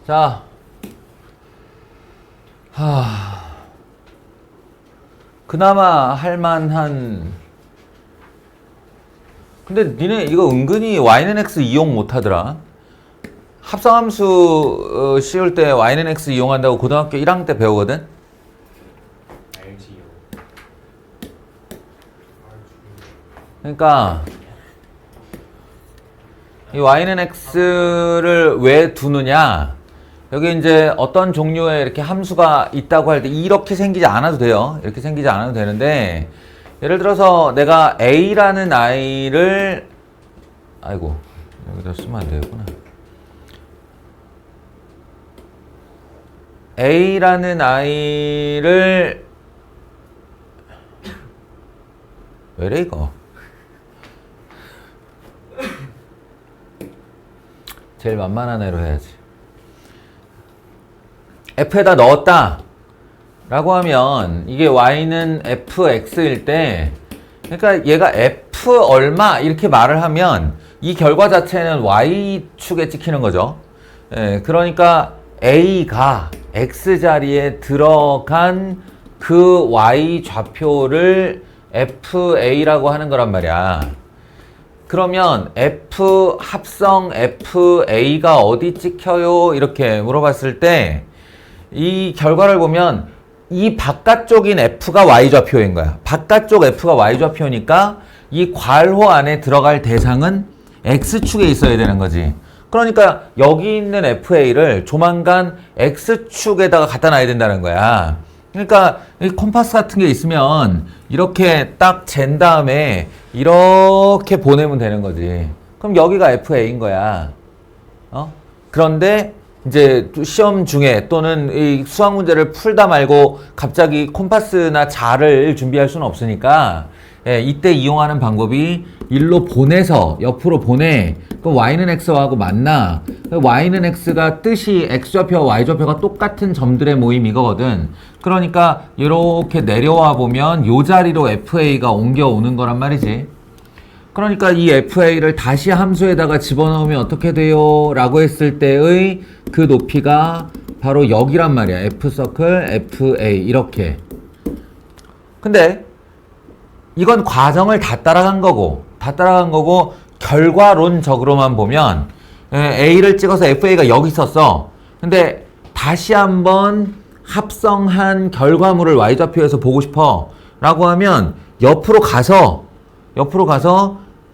자, 그나마 할만한. 근데 니네 이거 은근히 y는 x 이용 못하더라. 합성함수 씌울 때 y는 x 이용한다고 고등학교 1학년 때 배우거든? 알지요. 그러니까 이 y는 x를 왜 두느냐, 여기 이제 어떤 종류의 이렇게 함수가 있다고 할 때 이렇게 생기지 않아도 돼요. 이렇게 생기지 않아도 되는데, 예를 들어서 내가 a라는 아이를, 아이고 여기다 쓰면 안 되겠구나. a라는 아이를, 왜래 이거? 제일 만만한 애로 해야지. f에다 넣었다 라고 하면 이게 y는 fx일 때, 그러니까 얘가 f 얼마 이렇게 말을 하면 이 결과 자체는 y축에 찍히는 거죠. 예, 그러니까 a가 x자리에 들어간 그 y 좌표를 fa라고 하는 거란 말이야. 그러면 f 합성 fa가 어디 찍혀요? 이렇게 물어봤을 때 이 결과를 보면 이 바깥쪽인 f가 y좌표인 거야. 바깥쪽 f가 y좌표니까 이 괄호 안에 들어갈 대상은 x축에 있어야 되는 거지. 그러니까 여기 있는 fa를 조만간 x축에다가 갖다 놔야 된다는 거야. 그러니까 이 콤파스 같은 게 있으면 이렇게 딱 잰 다음에 이렇게 보내면 되는 거지. 그럼 여기가 fa인 거야. 그런데 이제 시험 중에 또는 이 수학 문제를 풀다 말고 갑자기 콤파스나 자를 준비할 수는 없으니까, 예, 이때 이용하는 방법이 일로 보내서 옆으로 보내. 그럼 y는 x하고 만나. y는 x가 뜻이 x좌표와 y좌표가 똑같은 점들의 모임 이거거든. 그러니까 이렇게 내려와 보면 요 자리로 fa가 옮겨오는 거란 말이지. 그러니까 이 fa를 다시 함수에다가 집어넣으면 어떻게 돼요? 라고 했을 때의 그 높이가 바로 여기란 말이야. f서클 fa 이렇게. 근데 이건 과정을 다 따라간 거고 결과론적으로만 보면 a를 찍어서 fa가 여기 있었어. 근데 다시 한번 합성한 결과물을 y좌표에서 보고 싶어 라고 하면 옆으로 가서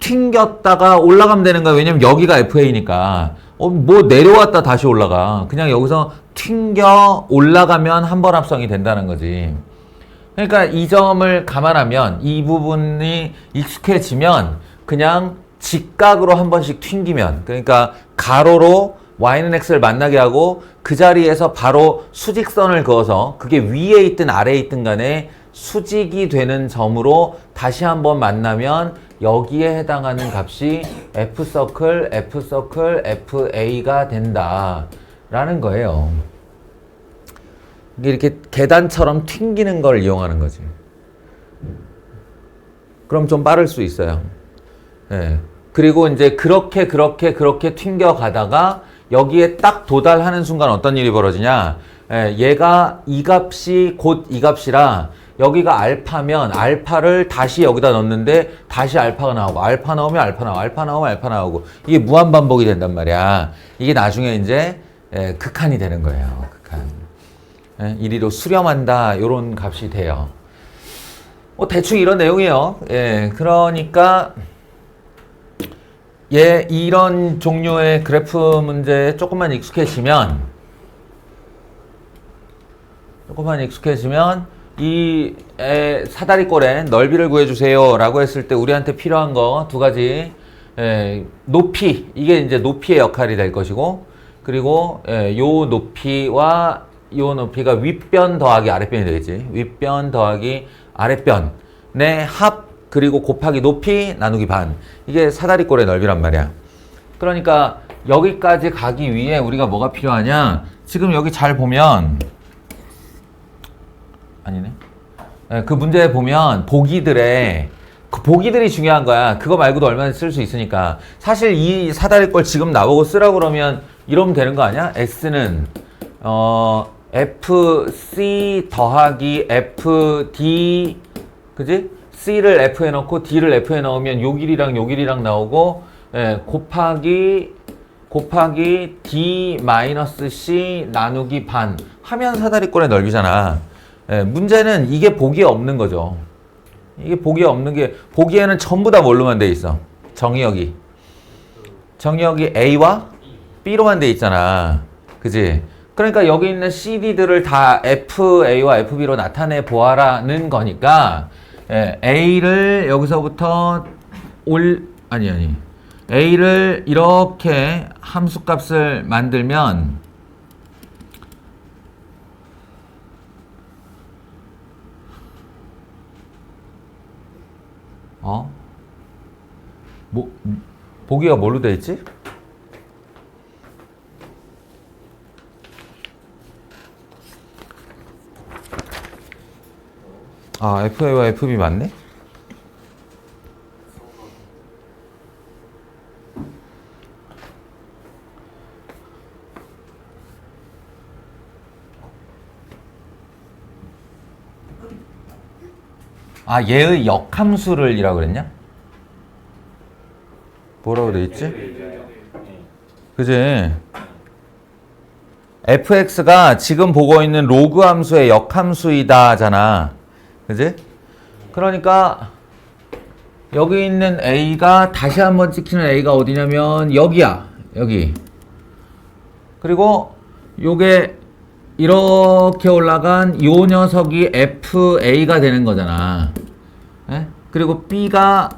튕겼다가 올라가면 되는 거야. 왜냐면 여기가 fa니까. 뭐 내려왔다 다시 올라가. 그냥 여기서 튕겨 올라가면 한 번 합성이 된다는 거지. 그러니까 이 점을 감안하면, 이 부분이 익숙해지면 그냥 직각으로 한 번씩 튕기면, 그러니까 가로로 y는 x를 만나게 하고 그 자리에서 바로 수직선을 그어서 그게 위에 있든 아래에 있든 간에 수직이 되는 점으로 다시 한번 만나면 여기에 해당하는 값이 f서클 fa가 된다 라는 거예요. 이렇게 계단처럼 튕기는 걸 이용하는 거지. 그럼 좀 빠를 수 있어요. 예. 그리고 이제 그렇게 튕겨 가다가 여기에 딱 도달하는 순간 어떤 일이 벌어지냐. 예, 얘가 이 값이 곧 이 값이라 여기가 알파면 알파를 다시 여기다 넣는데 다시 알파가 나오고, 알파 나오면 알파 나오고, 알파 나오면 알파 나오고, 이게 무한 반복이 된단 말이야. 이게 나중에 이제 극한이 되는 거예요. 극한. 이리로 수렴한다 이런 값이 돼요. 대충 이런 내용이에요. 예, 그러니까 이런 종류의 그래프 문제에 조금만 익숙해지면 이 사다리꼴의 넓이를 구해주세요 라고 했을 때 우리한테 필요한 거 두 가지. 높이, 이게 이제 높이의 역할이 될 것이고, 그리고 요 높이와 요 높이가 윗변 더하기 아랫변이 되겠지. 윗변 더하기 아랫변의 합, 그리고 곱하기 높이 나누기 반. 이게 사다리꼴의 넓이란 말이야. 그러니까 여기까지 가기 위해 우리가 뭐가 필요하냐. 지금 여기 잘 보면, 아니네. 그 문제에 보면 그 보기들이 중요한 거야. 그거 말고도 얼마나 쓸 수 있으니까. 사실 이 사다리꼴 지금 나보고 쓰라고 그러면 이러면 되는 거 아니야? S는 FC 더하기 FD, 그지? C를 F에 넣고 D를 F에 넣으면 요 길이랑 요 길이랑 나오고, 예, 곱하기 D 마이너스 C 나누기 반 하면 사다리꼴의 넓이잖아. 예, 문제는 이게 보기에 없는 거죠. 이게 보기에 없는 게, 보기에는 전부 다 뭘로만 돼 있어? 정의역이 A와 B로만 돼 있잖아. 그지? 그러니까 여기 있는 CD들을 다 FA와 FB로 나타내 보아라는 거니까, 예, A를 여기서부터 A를 이렇게 함수값을 만들면 보기가 뭘로 돼 있지? 아, FA와 FB 맞네? 아, 얘의 역함수를 이라고 그랬냐? 뭐라고 돼 있지? 그지? fx가 지금 보고 있는 로그 함수의 역함수이다잖아. 그지? 그러니까 여기 있는 a가 다시 한번 찍히는 a가 어디냐면 여기야. 여기. 그리고 요게 이렇게 올라간 요 녀석이 FA가 되는 거잖아. 예? 그리고 B가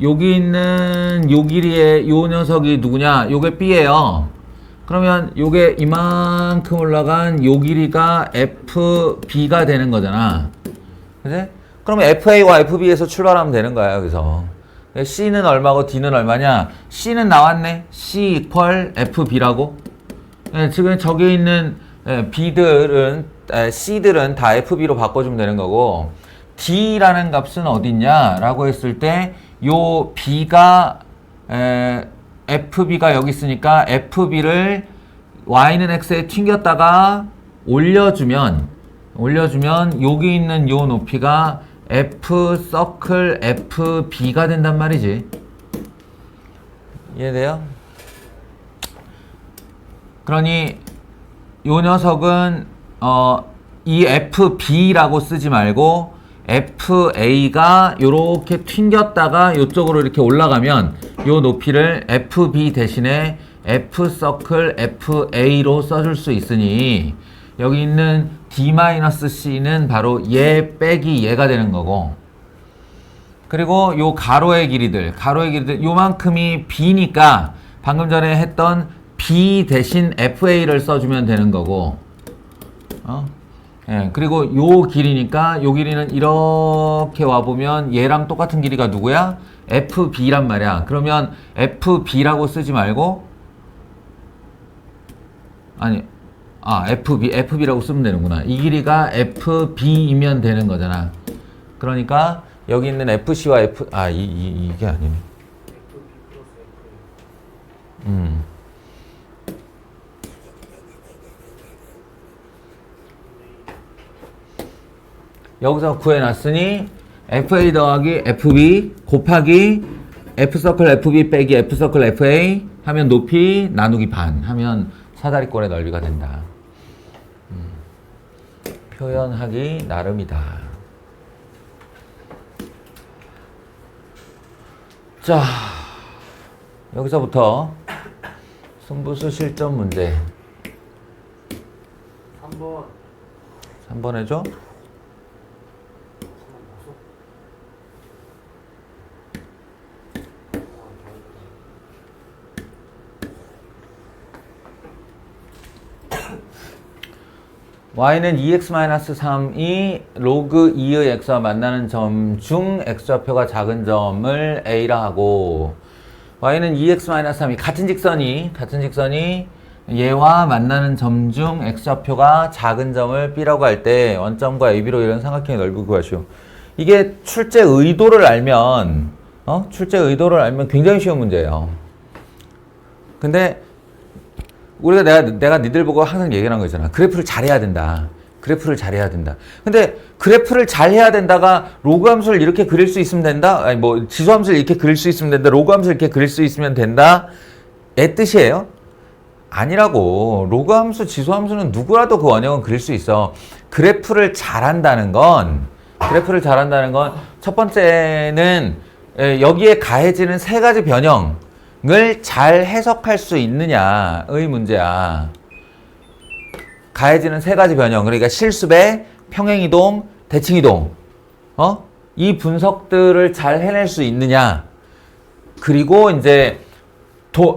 여기 있는 요 길이의 요 녀석이 누구냐? 요게 B예요. 그러면 요게 이만큼 올라간 요 길이가 FB가 되는 거잖아. 그지? 그러면 FA와 FB에서 출발하면 되는 거야, 여기서. C는 얼마고 D는 얼마냐? C는 나왔네. C equal FB라고. 예, 지금 저기 있는 C들은 다 FB로 바꿔주면 되는 거고, D라는 값은 어딨냐? 라고 했을 때, 요 B가, FB가 여기 있으니까 FB를 Y는 X에 튕겼다가 올려주면, 여기 있는 요 높이가 F 서클 FB가 된단 말이지. 이해돼요? 그러니, 요 녀석은 이 FB라고 쓰지 말고 FA가 요렇게 튕겼다가 요쪽으로 이렇게 올라가면 요 높이를 FB 대신에 F 서클 FA로 써줄 수 있으니 여기 있는 D-C는 바로 얘 빼기 얘가 되는 거고, 그리고 요 가로의 길이들 요만큼이 B니까 방금 전에 했던 B 대신 FA를 써주면 되는 거고, 예, 그리고 요 길이니까 요 길이는 이렇게 와보면 얘랑 똑같은 길이가 누구야? FB란 말이야. 그러면 FB라고 쓰지 말고, FB라고 쓰면 되는구나. 이 길이가 FB이면 되는 거잖아. 그러니까 여기 있는 FC와 이게 아니네. 여기서 구해놨으니 FA 더하기 FB 곱하기 F서클 FB 빼기 F서클 FA 하면 높이 나누기 반 하면 사다리꼴의 넓이가 된다. 표현하기 나름이다. 자, 여기서부터 승부수 실전 문제 3번 해줘. y는 2x-3이 로그 2의 x와 만나는 점 중 x좌표가 작은 점을 a라 하고, y는 2x-3이 같은 직선이 얘와 만나는 점 중 x좌표가 작은 점을 b라고 할 때 원점과 ab로 이런 삼각형의 넓이 구하시오. 이게 출제 의도를 알면 굉장히 쉬운 문제예요. 근데 우리가 내가 니들 보고 항상 얘기하는 거 있잖아. 그래프를 잘해야 된다. 그래프를 잘해야 된다. 근데 그래프를 잘해야 된다가 로그 함수를 이렇게 그릴 수 있으면 된다. 아니 뭐 지수 함수를 이렇게 그릴 수 있으면 된다. 로그 함수를 이렇게 그릴 수 있으면 된다. 의 뜻이에요? 아니라고. 로그 함수, 지수 함수는 누구라도 그 원형은 그릴 수 있어. 그래프를 잘한다는 건 첫 번째는 여기에 가해지는 세 가지 변형을 잘 해석할 수 있느냐의 문제야. 가해지는 세 가지 변형, 그러니까 실수배, 평행이동, 대칭이동, 이 분석들을 잘 해낼 수 있느냐. 그리고 이제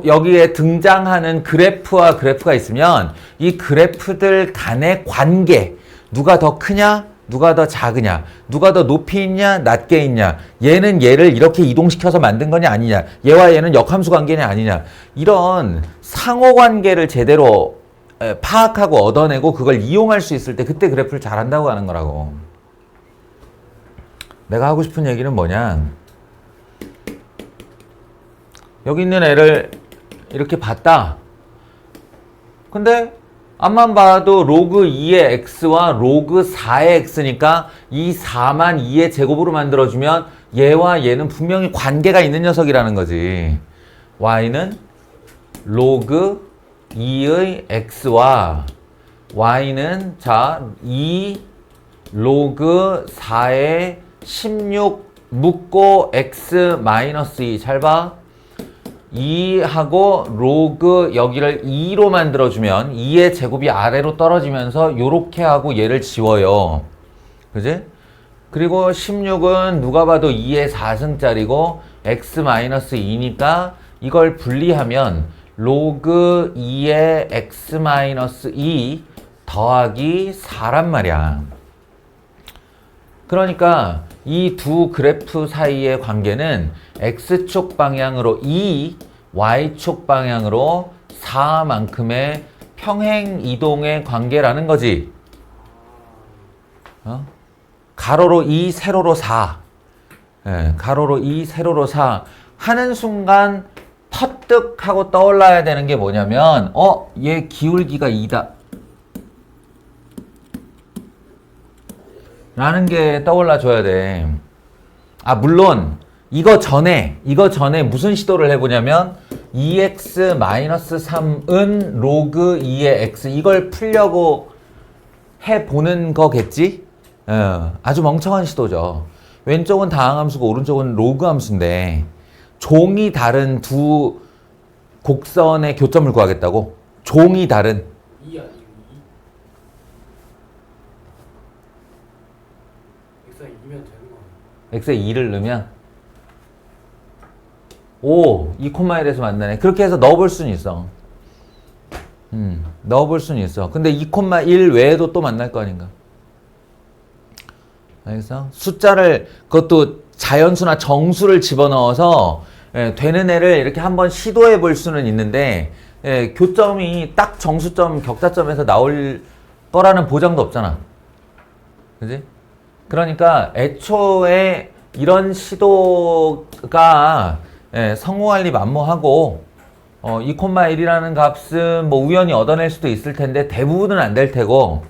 여기에 등장하는 그래프와 그래프가 있으면 이 그래프들 간의 관계, 누가 더 크냐, 누가 더 작으냐, 누가 더 높이 있냐, 낮게 있냐, 얘는 얘를 이렇게 이동시켜서 만든 거냐 아니냐, 얘와 얘는 역함수 관계냐 아니냐, 이런 상호 관계를 제대로 파악하고 얻어내고 그걸 이용할 수 있을 때 그때 그래프를 잘한다고 하는 거라고. 내가 하고 싶은 얘기는 뭐냐, 여기 있는 애를 이렇게 봤다. 근데 앞만 봐도 로그 2의 x와 로그 4의 x니까 이 4만 2의 제곱으로 만들어주면 얘와 얘는 분명히 관계가 있는 녀석이라는 거지. y는 로그 2의 x와 y는 자 2 로그 4의 16 묶고 x 마이너스 2. 잘 봐. 2하고 로그 여기를 2로 만들어주면 2의 제곱이 아래로 떨어지면서 요렇게 하고 얘를 지워요. 그지? 그리고 16은 누가 봐도 2의 4승짜리고 x-2니까 이걸 분리하면 로그 2의 x-2 더하기 4란 말이야. 그러니까 이 두 그래프 사이의 관계는 x축 방향으로 2, y축 방향으로 4만큼의 평행 이동의 관계라는 거지. 가로로 2, 세로로 4. 가로로 2, 세로로 4 하는 순간 퍼뜩 하고 떠올라야 되는 게 뭐냐면 얘 기울기가 2다 라는 게 떠올라 줘야 돼. 물론 이거 전에 무슨 시도를 해보냐면 2x-3은 로그 2의 x 이걸 풀려고 해보는 거겠지? 아주 멍청한 시도죠. 왼쪽은 다항함수고 오른쪽은 로그 함수인데 종이 다른 두 곡선의 교점을 구하겠다고? 종이 다른 2 아니고 2? x에 2면 되는 거 아니야? x에 2를 넣으면 2,1에서 만나네. 그렇게 해서 넣어볼 수는 있어. 넣어볼 수는 있어. 근데 2,1 외에도 또 만날 거 아닌가? 알겠어? 숫자를, 그것도 자연수나 정수를 집어넣어서 되는 애를 이렇게 한번 시도해 볼 수는 있는데 교점이 딱 정수점, 격자점에서 나올 거라는 보장도 없잖아. 그지? 그러니까 애초에 이런 시도가 성공할 리 만무하고 2,1이라는 값은 뭐 우연히 얻어낼 수도 있을 텐데 대부분은 안 될 테고,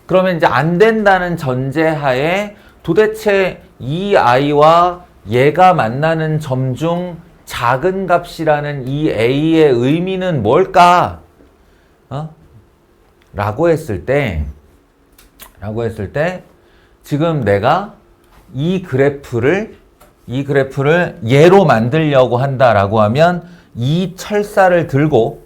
그러면 이제 안 된다는 전제하에 도대체 이 i와 얘가 만나는 점 중 작은 값이라는 이 a의 의미는 뭘까? 라고 했을 때 지금 내가 이 그래프를 얘로 만들려고 한다라고 하면 이 철사를 들고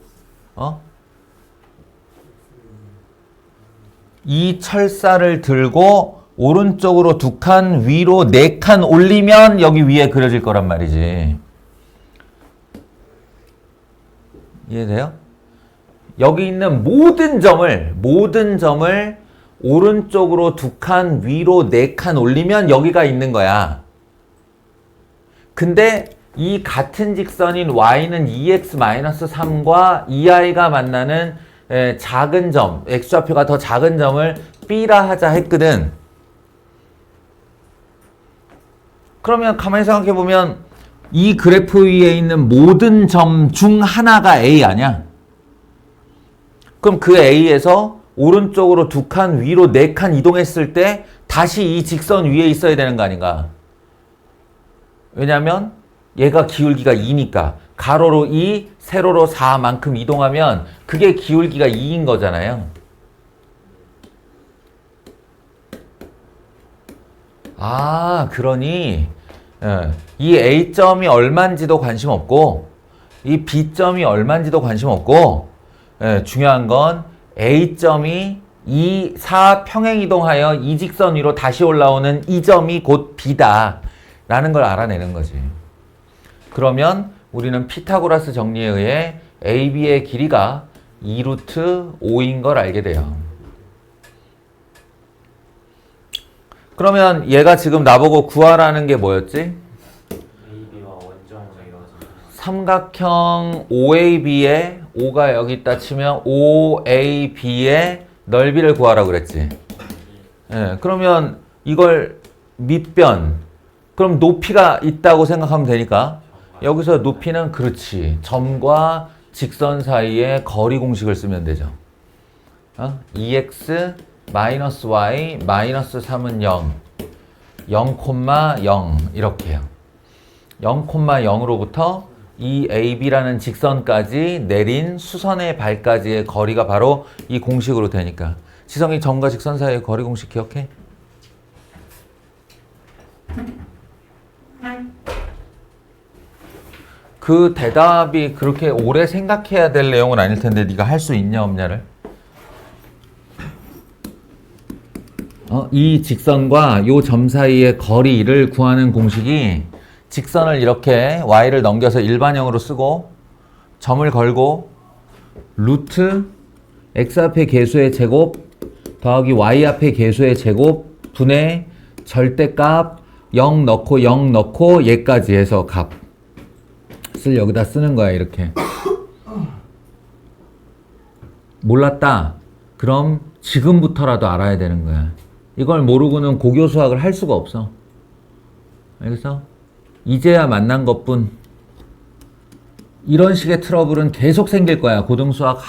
이 철사를 들고 오른쪽으로 2칸, 위로 4칸 올리면 여기 위에 그려질 거란 말이지. 이해돼요? 여기 있는 모든 점을 오른쪽으로 2칸, 위로 4칸 올리면 여기가 있는 거야. 근데 이 같은 직선인 y는 2x-3과 2i가 만나는 작은 점, x좌표가 더 작은 점을 b라 하자 했거든. 그러면 가만히 생각해 보면 이 그래프 위에 있는 모든 점 중 하나가 a 아니야? 그럼 그 A에서 오른쪽으로 2칸, 위로 4칸 이동했을 때 다시 이 직선 위에 있어야 되는 거 아닌가? 왜냐면 얘가 기울기가 2니까 가로로 2, 세로로 4만큼 이동하면 그게 기울기가 2인 거잖아요. 아, 그러니 이 A점이 얼마인지도 관심 없고 이 B점이 얼마인지도 관심 없고 중요한 건 A점이 2, 4 평행이동하여 이 직선 위로 다시 올라오는 이 점이 곧 B다 라는 걸 알아내는 거지. 그러면 우리는 피타고라스 정리에 의해 AB의 길이가 2루트 5인 걸 알게 돼요. 그러면 얘가 지금 나보고 구하라는 게 뭐였지? AB와 원점으로 이루어진 삼각형 OAB의 5가 여기 있다 치면 OAB의 넓이를 구하라고 그랬지. 예, 그러면 이걸 밑변, 그럼 높이가 있다고 생각하면 되니까 여기서 높이는 그렇지. 점과 직선 사이의 거리 공식을 쓰면 되죠. 2x 마이너스 y 마이너스 3은 0, 0,0 이렇게요. 0,0으로부터 이 AB라는 직선까지 내린 수선의 발까지의 거리가 바로 이 공식으로 되니까. 지성이 점과 직선 사이의 거리 공식 기억해? 그 대답이 그렇게 오래 생각해야 될 내용은 아닐 텐데 네가 할 수 있냐 없냐를. 이 직선과 요 점 사이의 거리를 구하는 공식이 직선을 이렇게 y를 넘겨서 일반형으로 쓰고 점을 걸고 루트 x 앞의 개수의 제곱 더하기 y 앞의 개수의 제곱 분의 절대값 0 넣고 0 넣고 얘까지 해서 값을 여기다 쓰는 거야. 이렇게. 몰랐다. 그럼 지금부터라도 알아야 되는 거야. 이걸 모르고는 고교 수학을 할 수가 없어. 알겠어? 이제야 만난 것뿐. 이런 식의 트러블은 계속 생길 거야. 고등수학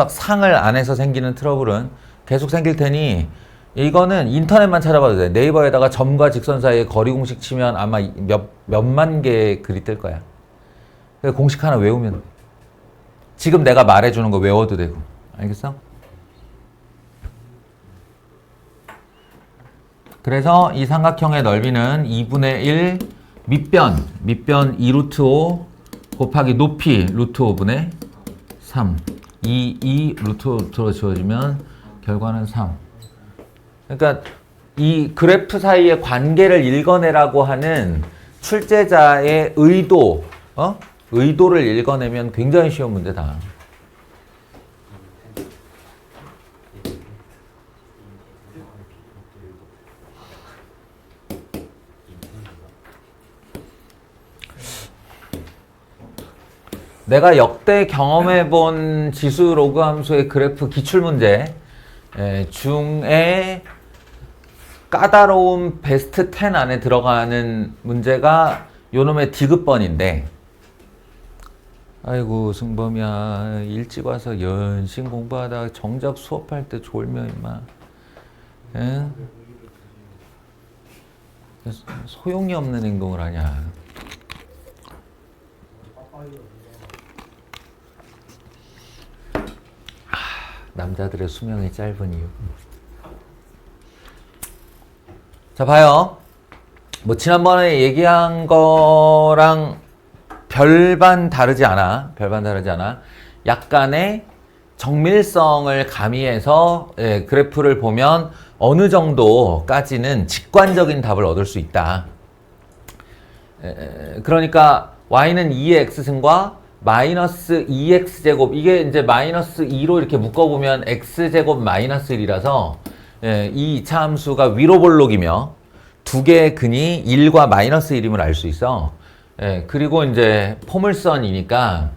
상을 안에서 생기는 트러블은 계속 생길 테니 이거는 인터넷만 찾아봐도 돼. 네이버에다가 점과 직선 사이의 거리 공식 치면 아마 몇만 개의 글이 뜰 거야. 공식 하나 외우면 돼. 지금 내가 말해주는 거 외워도 되고. 알겠어? 그래서 이 삼각형의 넓이는 2분의 1 밑변 2루트 5 곱하기 높이 루트 5분의 3 2 루트 5로 지워지면 결과는 3. 그러니까 이 그래프 사이의 관계를 읽어내라고 하는 출제자의 의도를 읽어내면 굉장히 쉬운 문제다. 내가 역대 경험해본 지수 로그 함수의 그래프 기출문제 중에 까다로운 베스트 10 안에 들어가는 문제가 요놈의 디귿번인데, 아이고 승범이야, 일찍 와서 연신 공부하다가 정작 수업할 때 졸면 임마. 응? 소용이 없는 행동을 하냐. 남자들의 수명이 짧은 이유. 자, 봐요. 뭐 지난번에 얘기한 거랑 별반 다르지 않아. 약간의 정밀성을 가미해서 그래프를 보면 어느 정도까지는 직관적인 답을 얻을 수 있다. 그러니까 y는 2의 x승과 마이너스 2x제곱, 이게 이제 마이너스 2로 이렇게 묶어보면 x제곱 마이너스 1이라서 이 이차 함수가 위로 볼록이며 두 개의 근이 1과 마이너스 1임을 알 수 있어. 그리고 이제 포물선이니까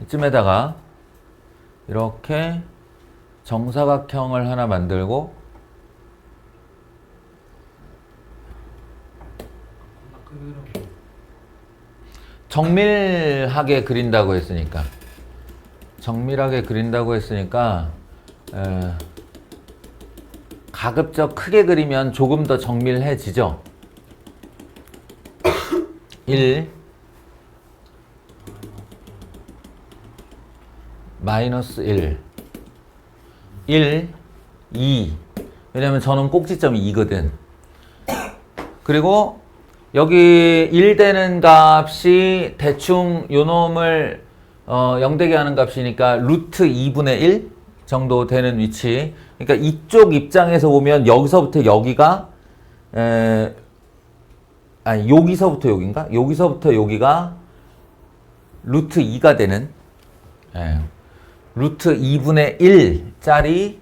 이쯤에다가 이렇게 정사각형을 하나 만들고 정밀하게 그린다고 했으니까 정밀하게 그린다고 했으니까 가급적 크게 그리면 조금 더 정밀해지죠. 1 마이너스 1 1 2 왜냐면 저는 꼭지점이 2거든. 그리고 여기 1 되는 값이 대충 요 놈을 0 되게 하는 값이니까 루트 2분의 1 정도 되는 위치. 그러니까 이쪽 입장에서 보면 여기서부터 여기가 아니 여기서부터 여기인가? 여기서부터 여기가 루트 2가 되는 루트 2분의 1짜리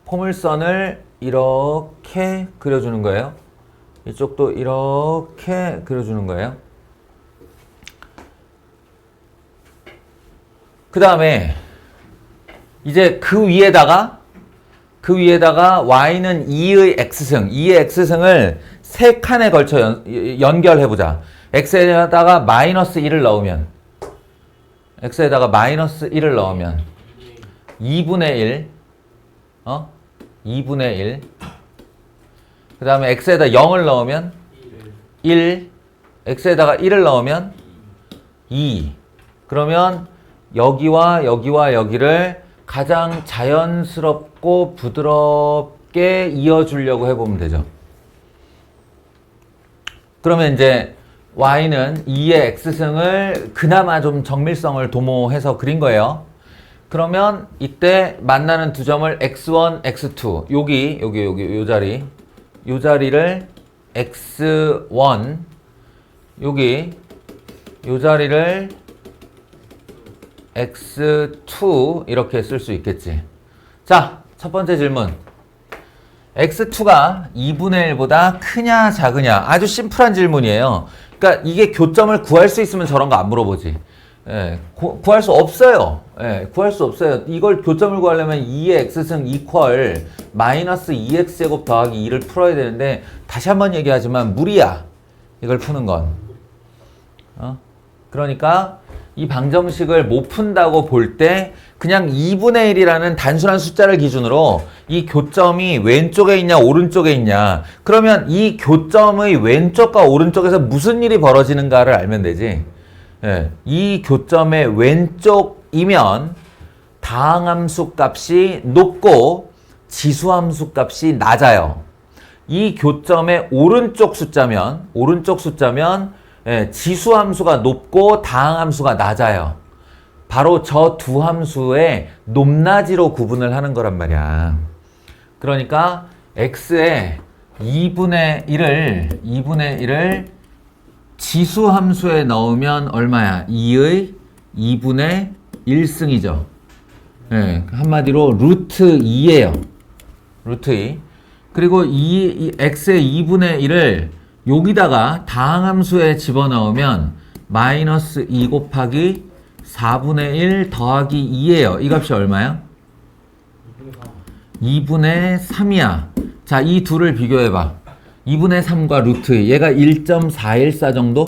포물선을 이렇게 그려주는 거예요. 이쪽도 이렇게 그려주는 거예요. 그 다음에 이제 그 위에다가 y는 2의 x승, 2의 x승을 세 칸에 걸쳐 연결해보자. x에다가 마이너스 1을 넣으면 x에다가 마이너스 1을 넣으면 2분의 1 2분의 1 그 다음에 x에다 0을 넣으면 1 x에다가 1을 넣으면 2 그러면 여기와 여기와 여기를 가장 자연스럽고 부드럽게 이어주려고 해보면 되죠. 그러면 이제 y는 2의 x승을 그나마 좀 정밀성을 도모해서 그린 거예요. 그러면 이때 만나는 두 점을 x1, x2 여기 요 자리를 x1 여기 요 자리를 x2 이렇게 쓸 수 있겠지. 자, 첫 번째 질문. x2가 2분의 1보다 크냐 작으냐? 아주 심플한 질문이에요. 그러니까 이게 교점을 구할 수 있으면 저런 거 안 물어보지. 구할 수 없어요. 구할 수 없어요. 이걸 교점을 구하려면 2의 x승 이퀄 마이너스 2x제곱 더하기 2를 풀어야 되는데 다시 한번 얘기하지만 무리야. 이걸 푸는 건. 그러니까 이 방정식을 못 푼다고 볼 때 그냥 2분의 1이라는 단순한 숫자를 기준으로 이 교점이 왼쪽에 있냐 오른쪽에 있냐 그러면 이 교점의 왼쪽과 오른쪽에서 무슨 일이 벌어지는가를 알면 되지. 이 교점의 왼쪽이면 다항함수 값이 높고 지수함수 값이 낮아요. 이 교점의 오른쪽 숫자면 지수함수가 높고 다항함수가 낮아요. 바로 저 두 함수의 높낮이로 구분을 하는 거란 말이야. 그러니까 x의 2분의 1을 지수함수에 넣으면 얼마야? 2의 2분의 1승이죠. 한마디로 루트 2예요. 루트 2. 그리고 이 x의 2분의 1을 여기다가 다항함수에 집어넣으면 마이너스 2 곱하기 4분의 1 더하기 2예요. 이 값이 얼마야? 2분의 3이야. 자, 이 둘을 비교해봐. 2분의 3과 루트 2. 얘가 1.414 정도?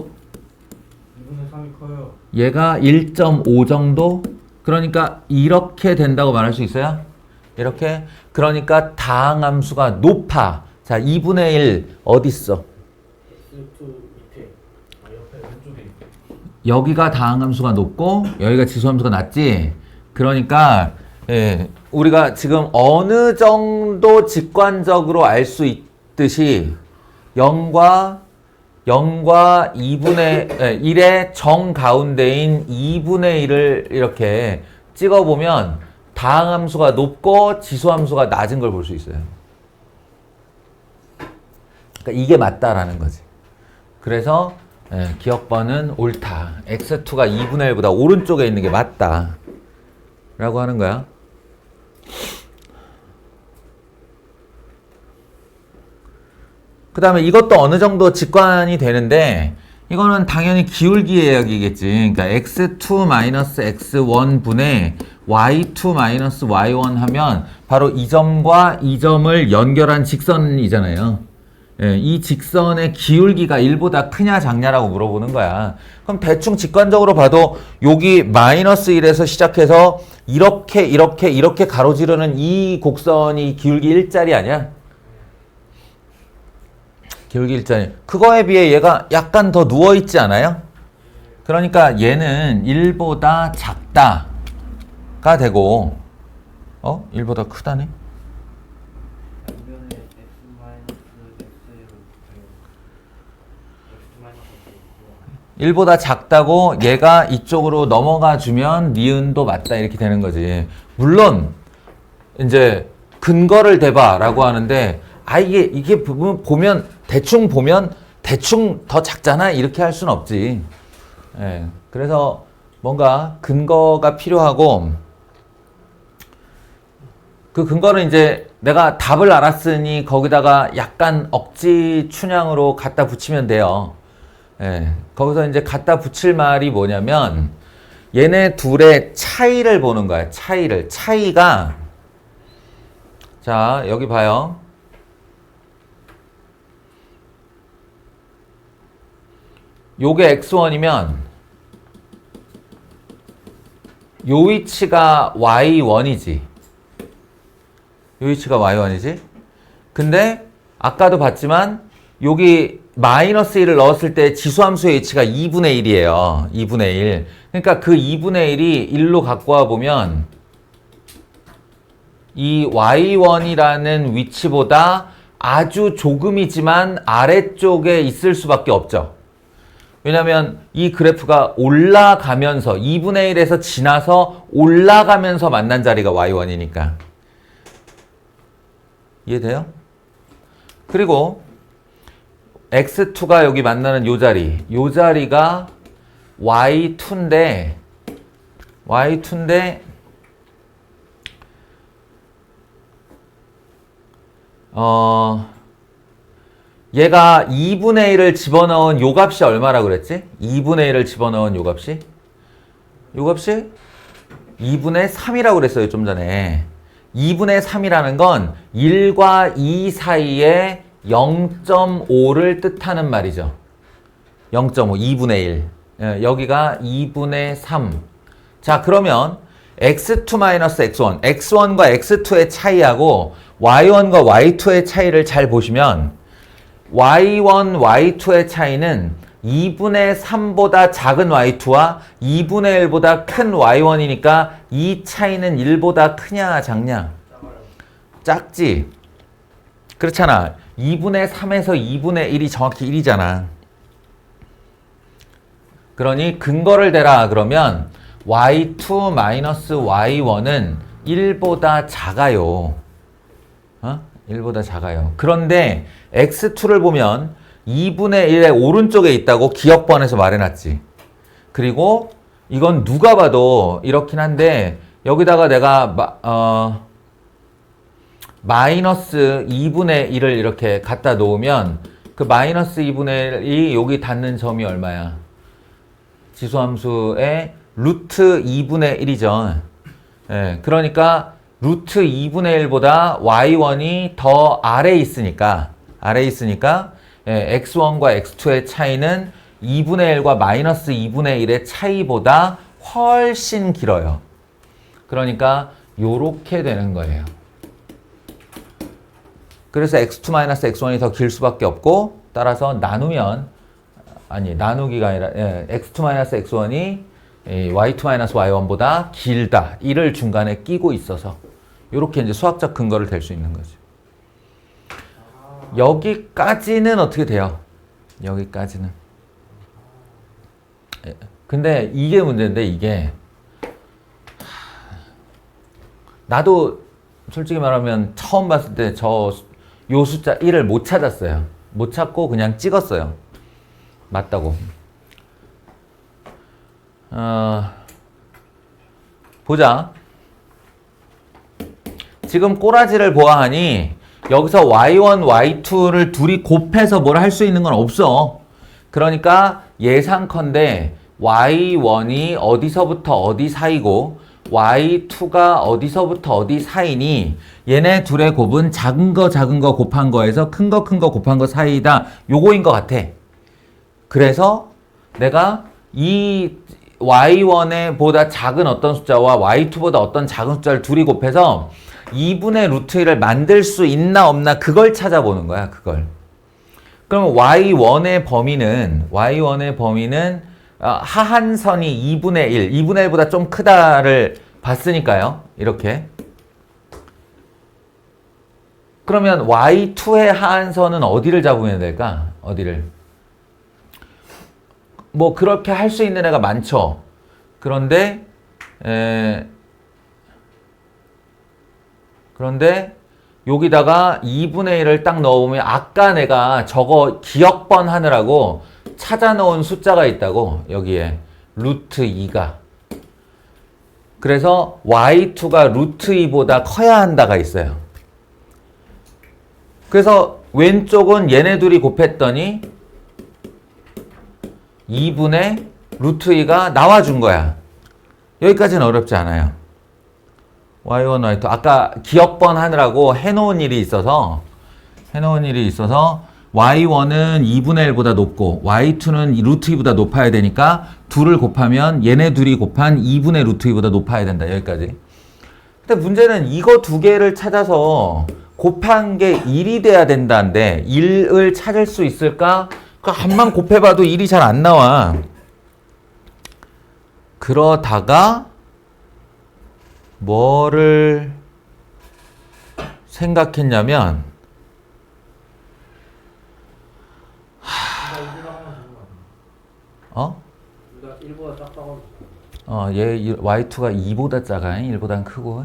2분의 3이 커요. 얘가 1.5 정도? 그러니까 이렇게 된다고 말할 수 있어요? 이렇게? 그러니까 다항함수가 높아. 자, 2분의 1 어디 있어? X2 밑에. 옆에 왼쪽에 있고. 여기가 다항함수가 높고 여기가 지수함수가 낮지. 그러니까 우리가 지금 어느 정도 직관적으로 알 수 있듯이 0과 2분의 1의 정 가운데인 2분의 1을 이렇게 찍어보면 다항함수가 높고 지수함수가 낮은 걸 볼 수 있어요. 그러니까 이게 맞다라는 거지. 그래서 기억번은 옳다. x2가 2분의 1보다 오른쪽에 있는 게 맞다. 라고 하는 거야. 그 다음에 이것도 어느 정도 직관이 되는데 이거는 당연히 기울기예역이겠지. 그러니까 x2-x1 분의 y2-y1 하면 바로 이 점과 이 점을 연결한 직선이잖아요. 예, 이 직선의 기울기가 1보다 크냐 작냐라고 물어보는 거야. 그럼 대충 직관적으로 봐도 여기 마이너스 1에서 시작해서 이렇게 가로지르는 이 곡선이 기울기 1짜리 아니야? 기울기 1짜리. 그거에 비해 얘가 약간 더 누워있지 않아요? 그러니까 얘는 1보다 작다가 되고 1보다 크다네? 양변에 x 마이너스 1보다 작다고 얘가 이쪽으로 넘어가 주면 니은도 맞다 이렇게 되는 거지. 물론 이제 근거를 대봐 라고 하는데 이게 보면 대충 더 작잖아 이렇게 할 순 없지. 예, 그래서 뭔가 근거가 필요하고 그 근거는 이제 내가 답을 알았으니 거기다가 약간 억지 춘향으로 갖다 붙이면 돼요. 예, 거기서 이제 갖다 붙일 말이 뭐냐면 얘네 둘의 차이를 보는 거야. 차이가 자 여기 봐요. 요게 x1이면 요 위치가 y1이지. 요 위치가 y1이지. 근데 아까도 봤지만 여기 마이너스 1을 넣었을 때 지수함수의 위치가 2분의 1이에요. 2분의 1. 그러니까 그 2분의 1이 1로 갖고 와 보면 이 y1이라는 위치보다 아주 조금이지만 아래쪽에 있을 수밖에 없죠. 왜냐면 이 그래프가 올라가면서 2분의 1에서 지나서 올라가면서 만난 자리가 y1이니까. 이해돼요? 그리고 x2가 여기 만나는 요 자리가 y2인데 얘가 2분의 1을 집어넣은 요 값이 얼마라고 그랬지? 2분의 1을 집어넣은 요 값이 2분의 3이라고 그랬어요, 좀 전에. 2분의 3이라는 건 1과 2 사이에 0.5를 뜻하는 말이죠. 0.5, 2분의 1. 여기가 2분의 3. 자, 그러면 x2-x1, x1과 x2의 차이하고 y1과 y2의 차이를 잘 보시면 y1, y2의 차이는 2분의 3보다 작은 y2와 2분의 1보다 큰 y1이니까 이 차이는 1보다 크냐 작냐? 작지. 그렇잖아. 2분의 3에서 2분의 1이 정확히 1이잖아. 그러니 근거를 대라 그러면 y2-y1은 1보다 작아요. 1보다 작아요. 그런데 x2를 보면 2분의 1의 오른쪽에 있다고 기억번에서 말해놨지. 그리고 이건 누가 봐도 이렇긴 한데 여기다가 내가 마이너스 2분의 1을 이렇게 갖다 놓으면 그 마이너스 2분의 1이 여기 닿는 점이 얼마야? 지수함수의 루트 2분의 1이죠. 예, 그러니까 루트 2분의 1보다 y1이 더 아래에 있으니까 예, x1과 x2의 차이는 2분의 1과 마이너스 2분의 1의 차이보다 훨씬 길어요. 그러니까 요렇게 되는 거예요. 그래서 x2-x1이 더 길 수밖에 없고 따라서 나누기가 아니라 x2-x1이 y2-y1보다 길다. 이를 중간에 끼고 있어서 요렇게 이제 수학적 근거를 댈 수 있는 거죠. 여기까지는 어떻게 돼요? 여기까지는. 근데 이게 문제인데 이게 나도 솔직히 말하면 처음 봤을 때 요 숫자 1을 못 찾았어요. 못 찾고 그냥 찍었어요. 맞다고. 보자. 지금 꼬라지를 보아하니 여기서 y1, y2를 둘이 곱해서 뭘 할 수 있는 건 없어. 그러니까 예상컨대 y1이 어디서부터 어디 사이고 y2가 어디서부터 어디 사이니 얘네 둘의 곱은 작은 거 곱한 거에서 큰 거 곱한 거 사이다. 요거인 것 같아. 그래서 내가 이 y1에 보다 작은 어떤 숫자와 y2보다 어떤 작은 숫자를 둘이 곱해서 2분의 루트 1을 만들 수 있나 없나 그걸 찾아보는 거야. 그걸. 그럼 y1의 범위는 하한선이 2분의 1, 2분의 1보다 좀 크다를 봤으니까요. 이렇게. 그러면 y2의 하한선은 어디를 잡으면 될까? 어디를? 뭐 그렇게 할 수 있는 애가 많죠. 그런데 여기다가 2분의 1을 딱 넣어보면 아까 내가 저거 기억번 하느라고 찾아놓은 숫자가 있다고. 여기에 루트 2가. 그래서 y2가 루트 2보다 커야 한다가 있어요. 그래서 왼쪽은 얘네 둘이 곱했더니 2분의 루트 2가 나와준 거야. 여기까지는 어렵지 않아요. y1, y2. 아까 기억번 하느라고 해놓은 일이 있어서 y1은 2분의 1보다 높고 y2는 루트 2보다 높아야 되니까 둘을 곱하면 얘네 둘이 곱한 2분의 루트 2보다 높아야 된다. 여기까지. 근데 문제는 이거 두 개를 찾아서 곱한 게 1이 돼야 된다는데 1을 찾을 수 있을까? 한만 곱해봐도 1이 잘 안 나와. 그러다가 뭐를 생각했냐면 우리가 1보다 작다고 하면 얘 y2가 2보다 작아. 1보단 크고.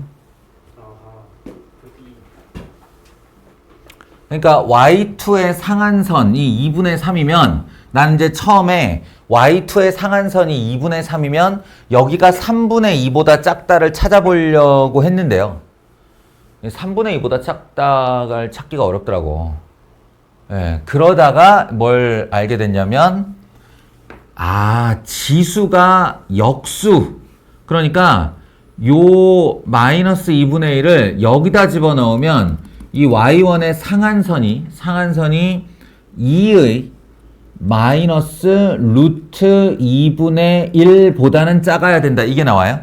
그러니까 y2의 상한선이 2분의 3이면 난 이제 처음에 y2의 상한선이 2분의 3이면 여기가 3분의 2보다 작다를 찾아보려고 했는데요. 3분의 2보다 작다를 찾기가 어렵더라고. 예, 그러다가 뭘 알게 됐냐면 지수가 역수. 그러니까 요 마이너스 2분의 1을 여기다 집어넣으면 이 y1의 상한선이 2의 마이너스 루트 2분의 1보다는 작아야 된다. 이게 나와요.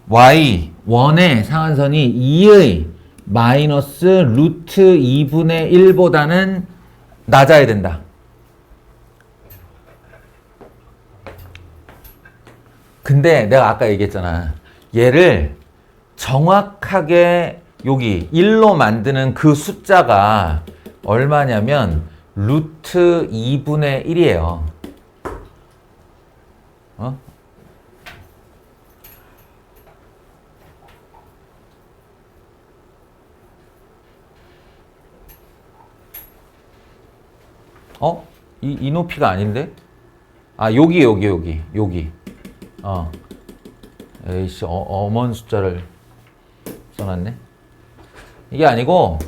y1의 상한선이 2의 마이너스 루트 2분의 1보다는 낮아야 된다. 근데 내가 아까 얘기했잖아. 얘를 정확하게 여기 1로 만드는 그 숫자가 얼마냐면 루트 2분의 1이에요. 이 높이가 아닌데? 여기. 에이씨, 엄한 숫자를 써놨네. 이게 아니고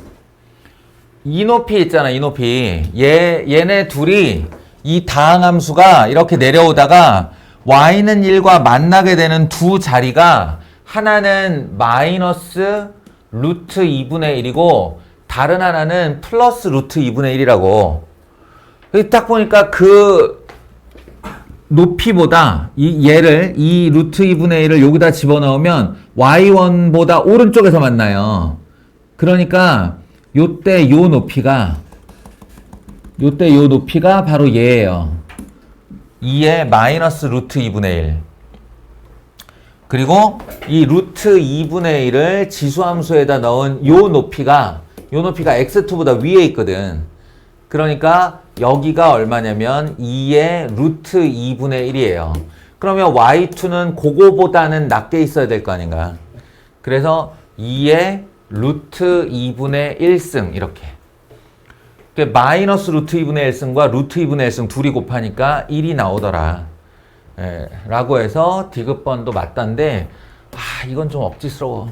이 높이 있잖아. 이 높이. 얘네 둘이 이 다항함수가 이렇게 내려오다가 y는 1과 만나게 되는 두 자리가 하나는 마이너스 루트 2분의 1이고 다른 하나는 플러스 루트 2분의 1이라고. 딱 보니까 그 높이보다 이 루트 2분의 1을 여기다 집어넣으면 y1보다 오른쪽에서 만나요. 그러니까 요때 요 높이가 바로 얘예요. 2의 마이너스 루트 2분의 1. 그리고 이 루트 2분의 1을 지수함수에다 넣은 요 높이가 x2보다 위에 있거든. 그러니까 여기가 얼마냐면 2의 루트 2분의 1이에요. 그러면 y2는 그거보다는 낮게 있어야 될 거 아닌가. 그래서 2의 루트 2분의 1승 이렇게. 마이너스 루트 2분의 1승과 루트 2분의 1승 둘이 곱하니까 1이 나오더라. 라고 해서 디귿번도 맞다는데 이건 좀 억지스러워.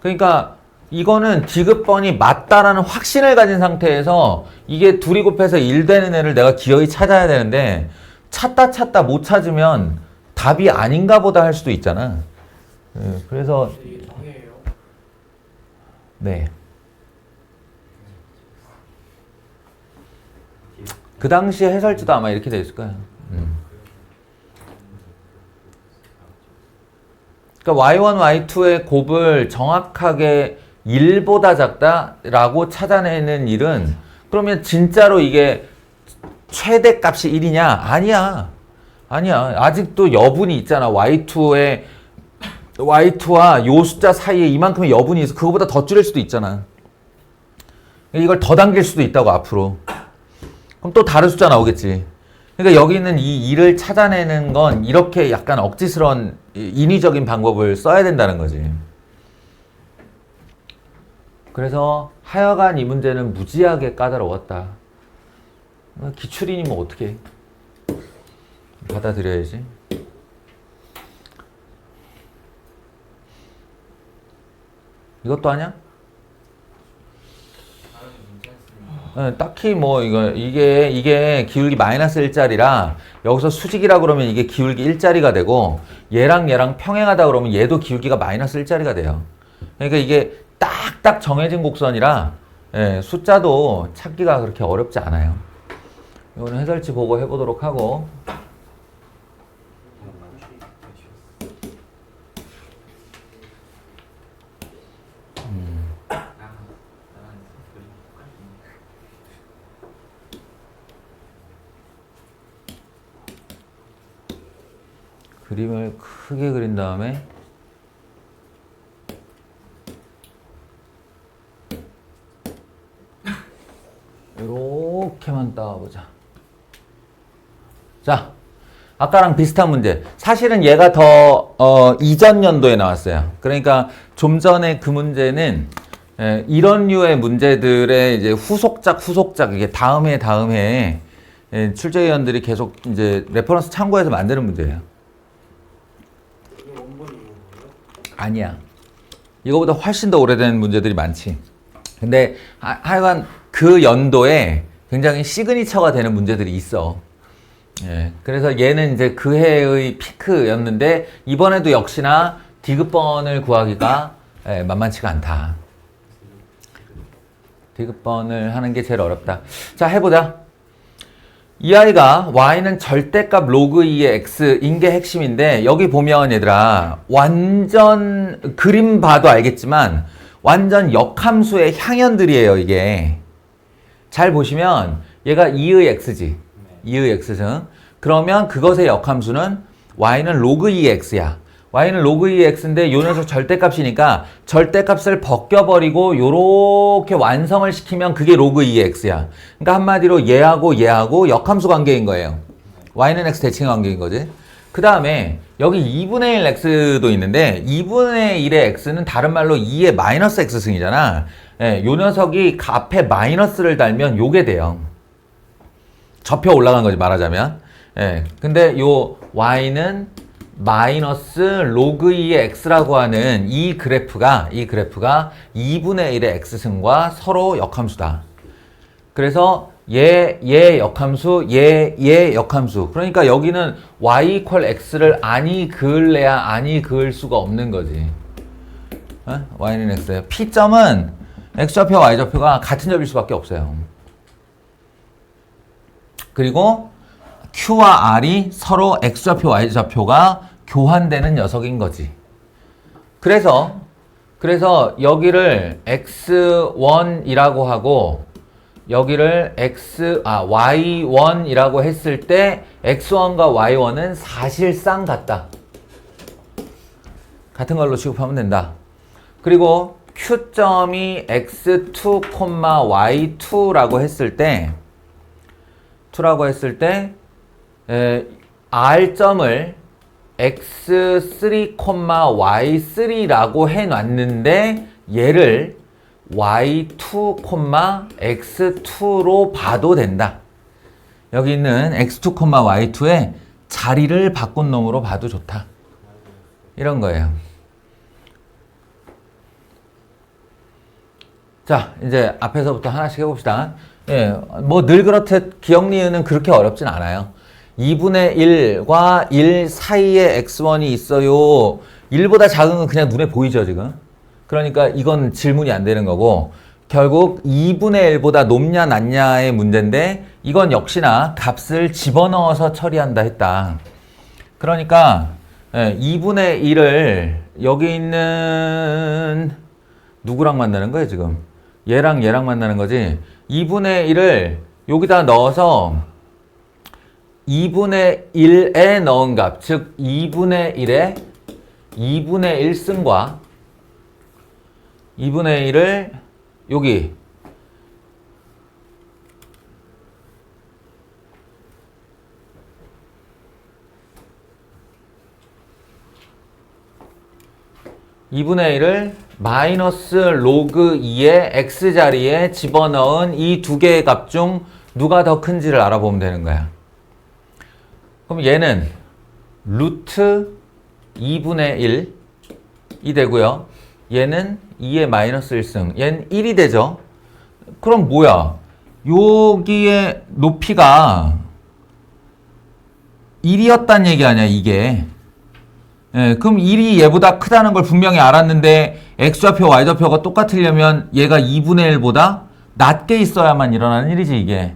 그러니까 이거는 디귿번이 맞다라는 확신을 가진 상태에서 이게 둘이 곱해서 1 되는 애를 내가 기어이 찾아야 되는데 찾다 못 찾으면 답이 아닌가 보다 할 수도 있잖아. 그래서 이게 정해예요. 네. 그 당시 해설지도 아마 이렇게 돼 있을 거야. 그러니까 y1, y2의 곱을 정확하게 1보다 작다라고 찾아내는 일은 그러면 진짜로 이게 최대값이 1이냐? 아니야. 아직도 여분이 있잖아. y2와 요 숫자 사이에 이만큼의 여분이 있어. 그거보다 더 줄일 수도 있잖아. 이걸 더 당길 수도 있다고 앞으로. 그럼 또 다른 숫자 나오겠지. 그러니까 여기 있는 이 2를 찾아내는 건 이렇게 약간 억지스러운 인위적인 방법을 써야 된다는 거지. 그래서 하여간 이 문제는 무지하게 까다로웠다. 기출이니 뭐 어떻게 받아들여야지. 이것도 하냐? 딱히 뭐 이게 기울기 마이너스 1짜리라 여기서 수직이라 그러면 이게 기울기 1짜리가 되고 얘랑 평행하다 그러면 얘도 기울기가 마이너스 1짜리가 돼요. 그러니까 이게 딱딱 정해진 곡선이라 숫자도 찾기가 그렇게 어렵지 않아요. 이거는 해설지 보고 해보도록 하고 그림을 크게 그린 다음에 이렇게만 따보자. 자, 아까랑 비슷한 문제. 사실은 얘가 더 이전 연도에 나왔어요. 그러니까 좀 전에 그 문제는 이런 류의 문제들의 이제 후속작 이게 다음 해 출제위원들이 계속 이제 레퍼런스 참고해서 만드는 문제예요. 이게 원본인 거예요? 아니야. 이거보다 훨씬 더 오래된 문제들이 많지. 근데 하여간 그 연도에 굉장히 시그니처가 되는 문제들이 있어. 그래서 얘는 이제 그 해의 피크였는데 이번에도 역시나 디귿번을 구하기가 만만치가 않다. 디귿번을 하는 게 제일 어렵다. 자, 해보자. 이 아이가 y는 절대값 로그 2의 x인 게 핵심인데 여기 보면 얘들아 완전 그림 봐도 알겠지만 완전 역함수의 향연들이에요. 이게 잘 보시면 얘가 2의 x지. 2의 x승. 그러면 그것의 역함수는 y는 로그 2의 x야. y는 로그 2의 x인데 요 녀석 절대값이니까 절대값을 벗겨버리고 요렇게 완성을 시키면 그게 로그 2의 x야. 그러니까 한마디로 얘하고 역함수 관계인 거예요. y는 x 대칭 관계인 거지. 그 다음에 여기 2분의 1 x도 있는데 2분의 1의 x는 다른 말로 2의 마이너스 x승이잖아. 요 녀석이 앞에 마이너스를 달면 요게 돼요. 접혀 올라간 거지 말하자면. 근데 요 y는 마이너스 로그 2의 x라고 하는 이 그래프가 2분의 1의 x승과 서로 역함수다. 그래서 얘 역함수, 얘 역함수. 그러니까 여기는 y 이퀄 x를 아니 그을래야 아니 그을 수가 없는 거지. y는 x예요. p점은 x좌표, y좌표가 같은 점일 수밖에 없어요. 그리고 q와 r이 서로 x좌표, y좌표가 교환되는 녀석인 거지. 그래서 여기를 x1이라고 하고 여기를 y1이라고 했을 때 x1과 y1은 사실상 같다. 같은 걸로 취급하면 된다. 그리고 q점이 x2, y2라고 했을 때 r점을 x3, y3라고 해놨는데 얘를 y2, x2로 봐도 된다. 여기 있는 x2, y2의 자리를 바꾼 놈으로 봐도 좋다. 이런 거예요. 자, 이제 앞에서부터 하나씩 해봅시다. 예, 뭐 늘 그렇듯 기억 니은은 그렇게 어렵진 않아요. 2분의 1과 1 사이에 x1이 있어요. 1보다 작은 건 그냥 눈에 보이죠, 지금? 그러니까 이건 질문이 안 되는 거고, 결국 2분의 1보다 높냐 낮냐의 문제인데, 이건 역시나 값을 집어넣어서 처리한다 했다. 그러니까 2분의 1을 여기 있는 누구랑 만나는 거예요, 지금? 얘랑 만나는 거지. 2분의 1을 여기다 넣어서 2분의 1에 넣은 값, 즉 2분의 1에 2분의 1승과 2분의 1을 여기 (2분의 1을) 마이너스 로그 2의 x자리에 집어넣은 이 두 개의 값 중 누가 더 큰지를 알아보면 되는 거야. 그럼 얘는 루트 2분의 1이 되고요. 얘는 2의 마이너스 1승. 얘는 1이 되죠. 그럼 뭐야? 여기의 높이가 1이었단 얘기 아니야, 이게. 예, 그럼 1이 얘보다 크다는 걸 분명히 알았는데 x좌표, y좌표가 똑같으려면 얘가 2분의 1보다 낮게 있어야만 일어나는 일이지, 이게.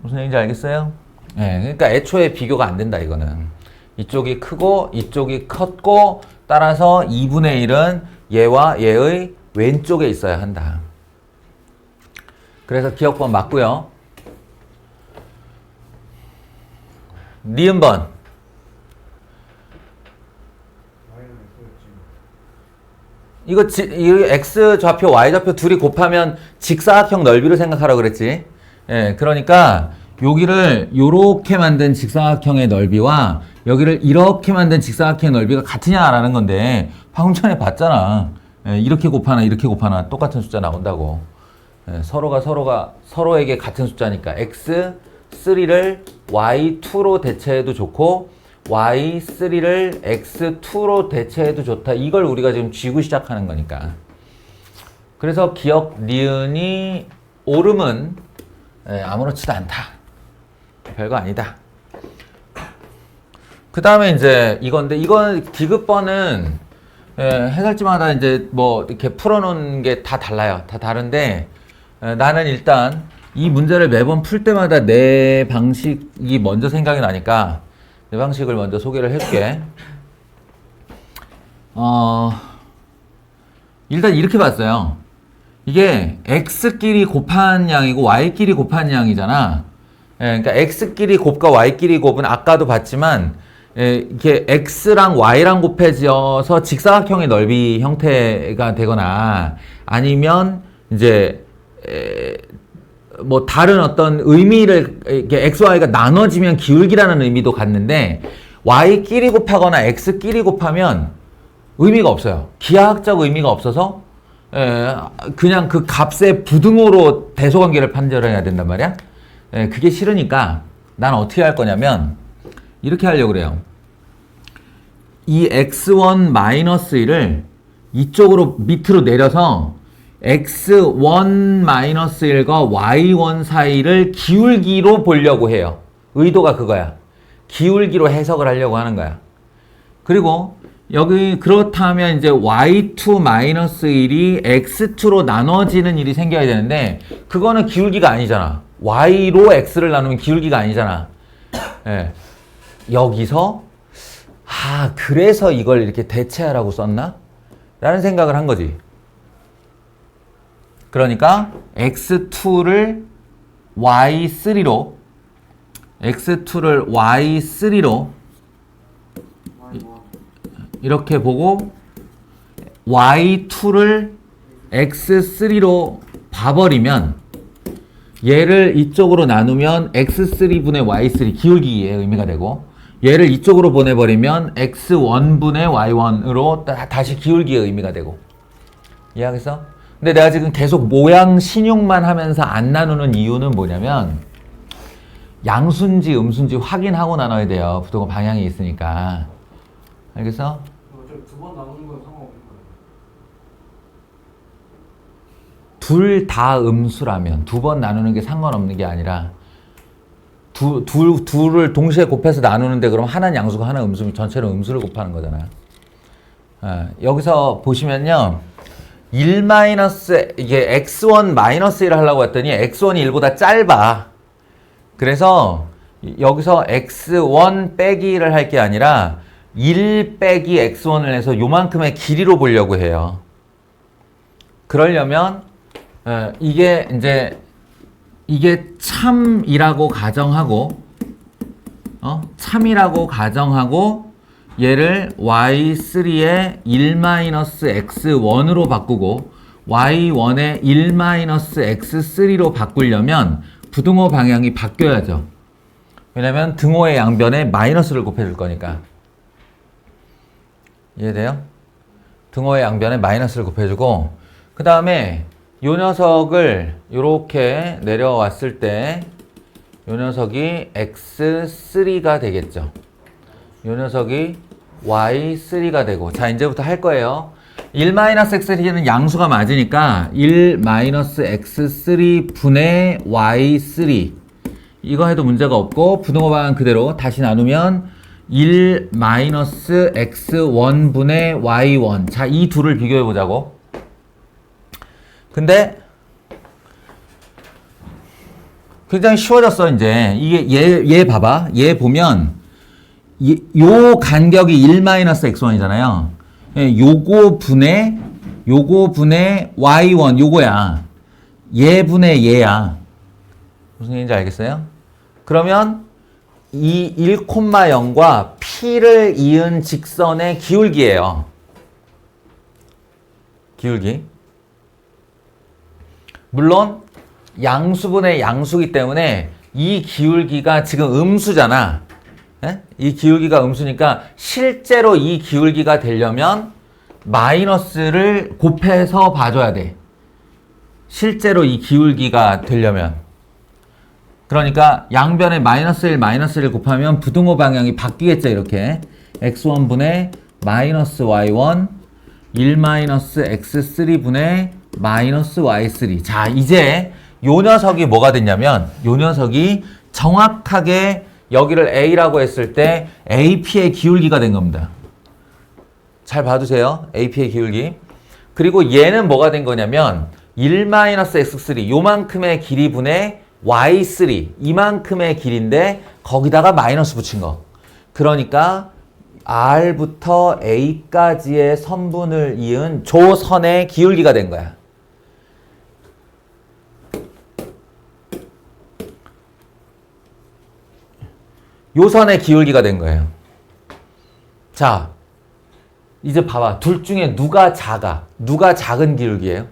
무슨 얘기인지 알겠어요? 예, 그러니까 애초에 비교가 안 된다, 이거는. 이쪽이 크고 이쪽이 컸고 따라서 2분의 1은 얘와 얘의 왼쪽에 있어야 한다. 그래서 기억번 맞고요. 니은번. 이거 x 좌표, y 좌표 둘이 곱하면 직사각형 넓이를 생각하라고 그랬지. 예, 그러니까 여기를 요렇게 만든 직사각형의 넓이와 여기를 이렇게 만든 직사각형의 넓이가 같으냐라는 건데 방금 전에 봤잖아. 예, 이렇게 곱하나 똑같은 숫자 나온다고. 예, 서로에게 같은 숫자니까 x3를 y2로 대체해도 좋고 y3를 x2로 대체해도 좋다. 이걸 우리가 지금 쥐고 시작하는 거니까. 그래서 기억 니은이 오름은 아무렇지도 않다. 별거 아니다. 그 다음에 이제 이건데, 이건 디귿번은 해설지마다 이제 뭐 이렇게 풀어놓은 게 다 달라요. 다 다른데 나는 일단 이 문제를 매번 풀 때마다 내 방식이 먼저 생각이 나니까 내 방식을 먼저 소개를 해줄게. 일단 이렇게 봤어요. 이게 x끼리 곱한 양이고 y끼리 곱한 양이잖아. 그러니까 x끼리 곱과 y끼리 곱은 아까도 봤지만 이렇게 x랑 y랑 곱해져서 직사각형의 넓이 형태가 되거나 아니면 이제 뭐 다른 어떤 의미를 이렇게 x, y가 나눠지면 기울기라는 의미도 갖는데 y끼리 곱하거나 x끼리 곱하면 의미가 없어요. 기하학적 의미가 없어서 그냥 그 값의 부등호로 대소관계를 판별해야 된단 말이야. 그게 싫으니까 난 어떻게 할 거냐면 이렇게 하려고 그래요. 이 x1-1을 이쪽으로 밑으로 내려서 x1-1과 y1 사이를 기울기로 보려고 해요. 의도가 그거야. 기울기로 해석을 하려고 하는 거야. 그리고 여기 그렇다면 이제 y2-1이 x2로 나눠지는 일이 생겨야 되는데 그거는 기울기가 아니잖아. y로 x를 나누면 기울기가 아니잖아. 예. 여기서 그래서 이걸 이렇게 대체하라고 썼나? 라는 생각을 한 거지. 그러니까 x2를 y3로 이렇게 보고 y2를 x3로 봐버리면 얘를 이쪽으로 나누면 x3분의 y3 기울기의 의미가 되고 얘를 이쪽으로 보내버리면 x1분의 y1으로 다시 기울기의 의미가 되고. 이해하겠어? 근데 내가 지금 계속 모양 신용만 하면서 안 나누는 이유는 뭐냐면 양수인지 음수인지 확인하고 나눠야 돼요. 부등호 방향이 있으니까. 알겠어? 두 번 나누는 건 상관없는 거예요. 둘 다 음수라면 두 번 나누는 게 상관없는 게 아니라 둘을 동시에 곱해서 나누는데 그럼 하나는 양수고 하나는 음수면 전체로 음수를 곱하는 거잖아요. 여기서 보시면요. 1 마이너스 이게 x1 마이너스 1을 하려고 했더니 x1이 1보다 짧아. 그래서 여기서 x1 빼기 1을 할 게 아니라 1 빼기 x1을 해서 요만큼의 길이로 보려고 해요. 그러려면 이게 이제 이게 참이라고 가정하고 참이라고 가정하고 얘를 y3의 1-x1으로 바꾸고 y1의 1-x3로 바꾸려면 부등호 방향이 바뀌어야죠. 왜냐면 등호의 양변에 마이너스를 곱해줄 거니까. 이해돼요? 등호의 양변에 마이너스를 곱해주고 그 다음에 요 녀석을 이렇게 내려왔을 때 요 녀석이 x3가 되겠죠. 요 녀석이 y3가 되고 자 이제부터 할 거예요. 1-x3는 양수가 맞으니까 1-x3 분의 y3 이거 해도 문제가 없고 부등호 방향 그대로 다시 나누면 1-x1 분의 y1 자 이 둘을 비교해 보자고. 근데 굉장히 쉬워졌어 이제. 이게 얘 봐봐. 얘 보면 요 간격이 1-x1이잖아요. 요거 분의 y1 요거야. 얘 분의 얘야. 무슨 얘기인지 알겠어요? 그러면 이 1,0과 p를 이은 직선의 기울기예요. 기울기. 물론 양수분의 양수기 때문에 이 기울기가 지금 음수잖아. 이 기울기가 음수니까 실제로 이 기울기가 되려면 마이너스를 곱해서 봐줘야 돼. 실제로 이 기울기가 되려면. 그러니까 양변에 마이너스 1, 마이너스 1을 곱하면 부등호 방향이 바뀌겠죠. 이렇게 x1분의 마이너스 y1 1-x3분의 마이너스 y3 자 이제 요 녀석이 뭐가 됐냐면 요 녀석이 정확하게 여기를 A라고 했을 때 AP의 기울기가 된 겁니다. 잘 봐두세요. AP의 기울기. 그리고 얘는 뭐가 된 거냐면 1-x3 요만큼의 길이 분의 y3 이만큼의 길인데 거기다가 마이너스 붙인 거. 그러니까 R부터 A까지의 선분을 이은 조선의 기울기가 된 거야. 요선의 기울기가 된 거예요. 자, 이제 봐봐. 둘 중에 누가 작아? 누가 작은 기울기예요?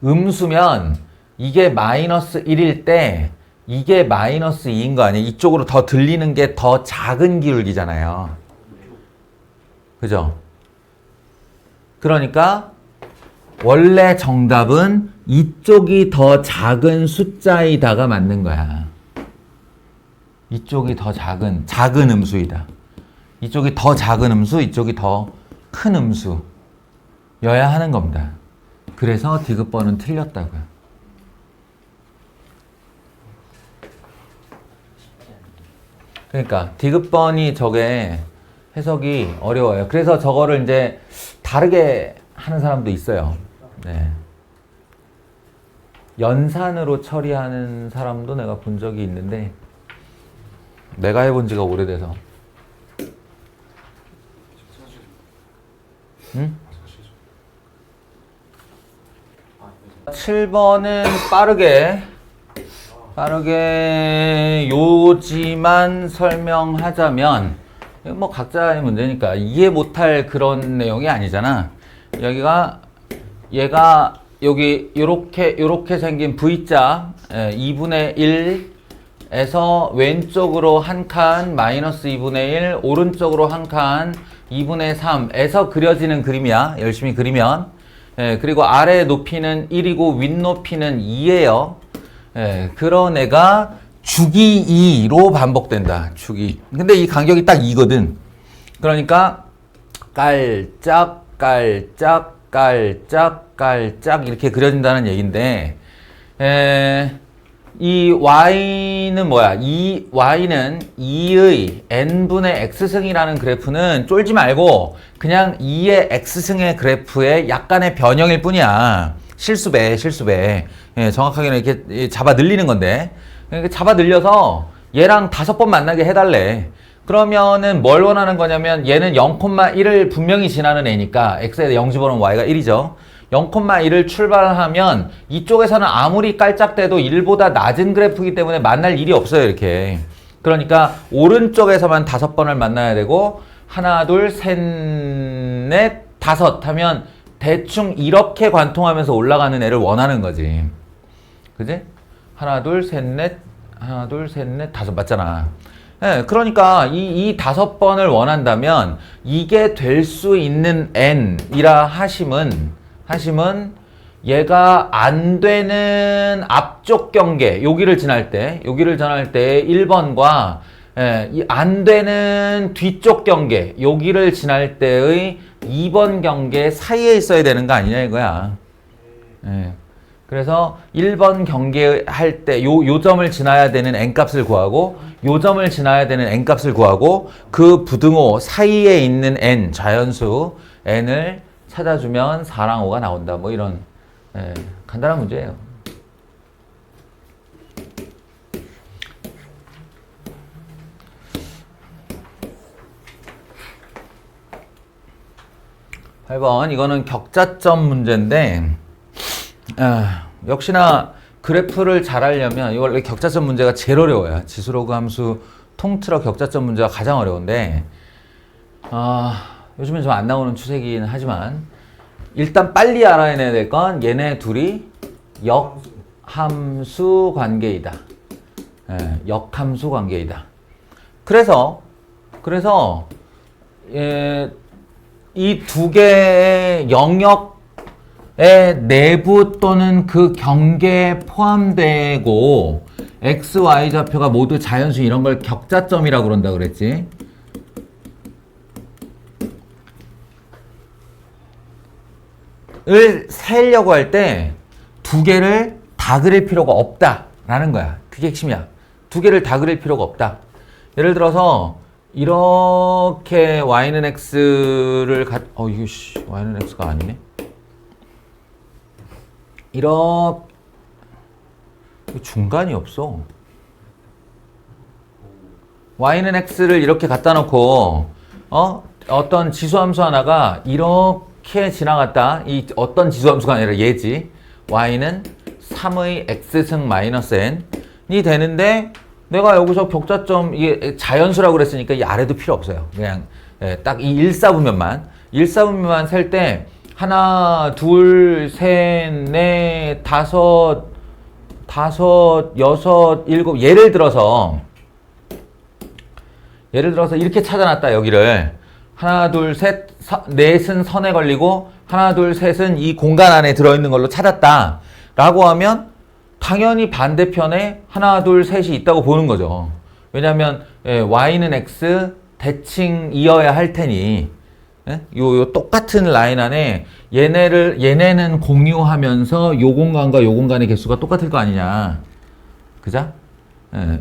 음수면 이게 마이너스 1일 때 이게 마이너스 2인 거 아니에요? 이쪽으로 더 들리는 게 더 작은 기울기잖아요. 그죠? 그러니까 원래 정답은 이쪽이 더 작은 숫자이다가 맞는 거야. 이쪽이 더 작은 음수이다. 이쪽이 더 작은 음수, 이쪽이 더 큰 음수여야 하는 겁니다. 그래서 디귿번은 틀렸다고요. 그러니까 디귿번이 저게 해석이 어려워요. 그래서 저거를 이제 다르게 하는 사람도 있어요. 네. 연산으로 처리하는 사람도 내가 본 적이 있는데 내가 해본 지가 오래돼서. 응? 7번은 빠르게 요지만 설명하자면 뭐 각자의 문제니까 이해 못할 그런 내용이 아니잖아. 얘가 여기 요렇게 생긴 V자 2분의 1에서 왼쪽으로 한 칸 마이너스 2분의 1 오른쪽으로 한 칸 2분의 3에서 그려지는 그림이야. 열심히 그리면. 그리고 아래 높이는 1이고 윗 높이는 2예요. 그런 애가 주기 2로 반복된다. 주기. 근데 이 간격이 딱 2거든. 그러니까 깔짝 깔짝 이렇게 그려진다는 얘기인데 이 y는 뭐야? 이 y는 2의 n분의 x승이라는 그래프는 쫄지 말고 그냥 2의 x승의 그래프의 약간의 변형일 뿐이야. 실수배. 예, 정확하게는 이렇게 잡아 늘리는 건데. 그러니까 잡아 늘려서 얘랑 5번 만나게 해달래. 그러면은 뭘 원하는 거냐면 얘는 0,1을 분명히 지나는 애니까 x에 0 집어넣으면 y가 1이죠. 0,1을 출발하면 이쪽에서는 아무리 깔짝대도 1보다 낮은 그래프이기 때문에 만날 일이 없어요. 이렇게. 그러니까 오른쪽에서만 5번을 만나야 되고 하나, 둘, 셋, 넷, 5 하면 대충 이렇게 관통하면서 올라가는 애를 원하는 거지. 그지? 하나, 둘, 셋, 넷, 5 맞잖아. 네, 그러니까 이 5번을 원한다면 이게 될 수 있는 n이라 하심은 얘가 안 되는 앞쪽 경계 여기를 지날 때 1번과 이 안 되는 뒤쪽 경계 여기를 지날 때의 2번 경계 사이에 있어야 되는 거 아니냐 이거야. 예. 그래서 1번 경계할 때 요 점을 지나야 되는 n값을 구하고 요 점을 지나야 되는 n값을 구하고 그 부등호 사이에 있는 n 자연수 n을 찾아주면 4랑 5가 나온다. 뭐 이런 간단한 문제예요. (8번) 이거는 격자점 문제인데 역시나 그래프를 잘 하려면 이거 원래 격자점 문제가 제일 어려워요. 지수로그 함수 통틀어 격자점 문제가 가장 어려운데 요즘엔 좀 안 나오는 추세이긴 하지만 일단 빨리 알아내야 될 건 얘네 둘이 역함수 관계이다. 역함수 관계이다. 그래서 이 두 개의 영역의 내부 또는 그 경계에 포함되고 x, y 좌표가 모두 자연수 이런 걸 격자점이라고 그런다 그랬지. 을 세려고 할 때 두 개를 다 그릴 필요가 없다라는 거야. 그게 핵심이야. 두 개를 다 그릴 필요가 없다. 예를 들어서 이렇게 y는 x를 y는 x가 아니네. 중간이 없어. y는 x를 이렇게 갖다 놓고 어떤 지수함수 하나가 이렇게 지나갔다. 이 어떤 지수함수가 아니라 얘지. y는 3의 x승 마이너스 n이 되는데 내가 여기서 격자점 이게 자연수라고 그랬으니까 이 아래도 필요 없어요. 그냥 딱 이 1사분면만 셀 때 하나, 둘, 셋, 넷, 다섯, 여섯, 일곱 예를 들어서 이렇게 찾아놨다 여기를 하나, 둘, 셋, 넷은 선에 걸리고 하나, 둘, 셋은 이 공간 안에 들어있는 걸로 찾았다 라고 하면 당연히 반대편에 하나, 둘, 셋이 있다고 보는 거죠. 왜냐하면 y는 x 대칭이어야 할 테니 요 똑같은 라인 안에 얘네는 공유하면서 요 공간과 요 공간의 개수가 똑같을 거 아니냐. 그죠?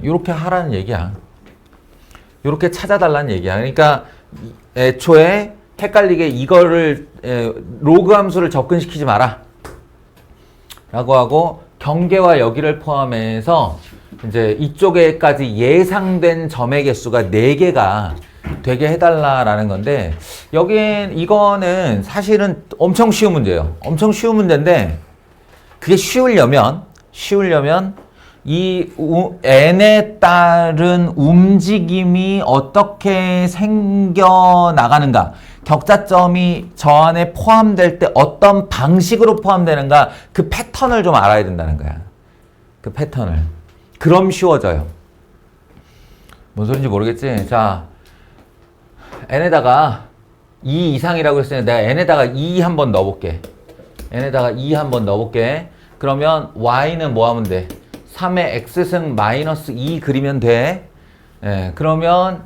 요렇게 하라는 얘기야. 요렇게 찾아달라는 얘기야. 그러니까 애초에 헷갈리게 이거를 로그 함수를 접근시키지 마라 라고 하고 경계와 여기를 포함해서 이제 이쪽에까지 예상된 점의 개수가 4개가 되게 해달라라는 건데 이거는 사실은 엄청 쉬운 문제예요. 엄청 쉬운 문제인데 그게 쉬우려면 이 n에 따른 움직임이 어떻게 생겨나가는가, 격자점이 저 안에 포함될 때 어떤 방식으로 포함되는가, 그 패턴을 좀 알아야 된다는 거야. 그 패턴을. 그럼 쉬워져요. 뭔 소린지 모르겠지? 자, n에다가 2 이상이라고 했으니 내가 n에다가 2 한번 넣어볼게. n에다가 2 한번 넣어볼게. 그러면 y는 뭐 하면 돼? 3의 x승 마이너스 2 그리면 돼. 그러면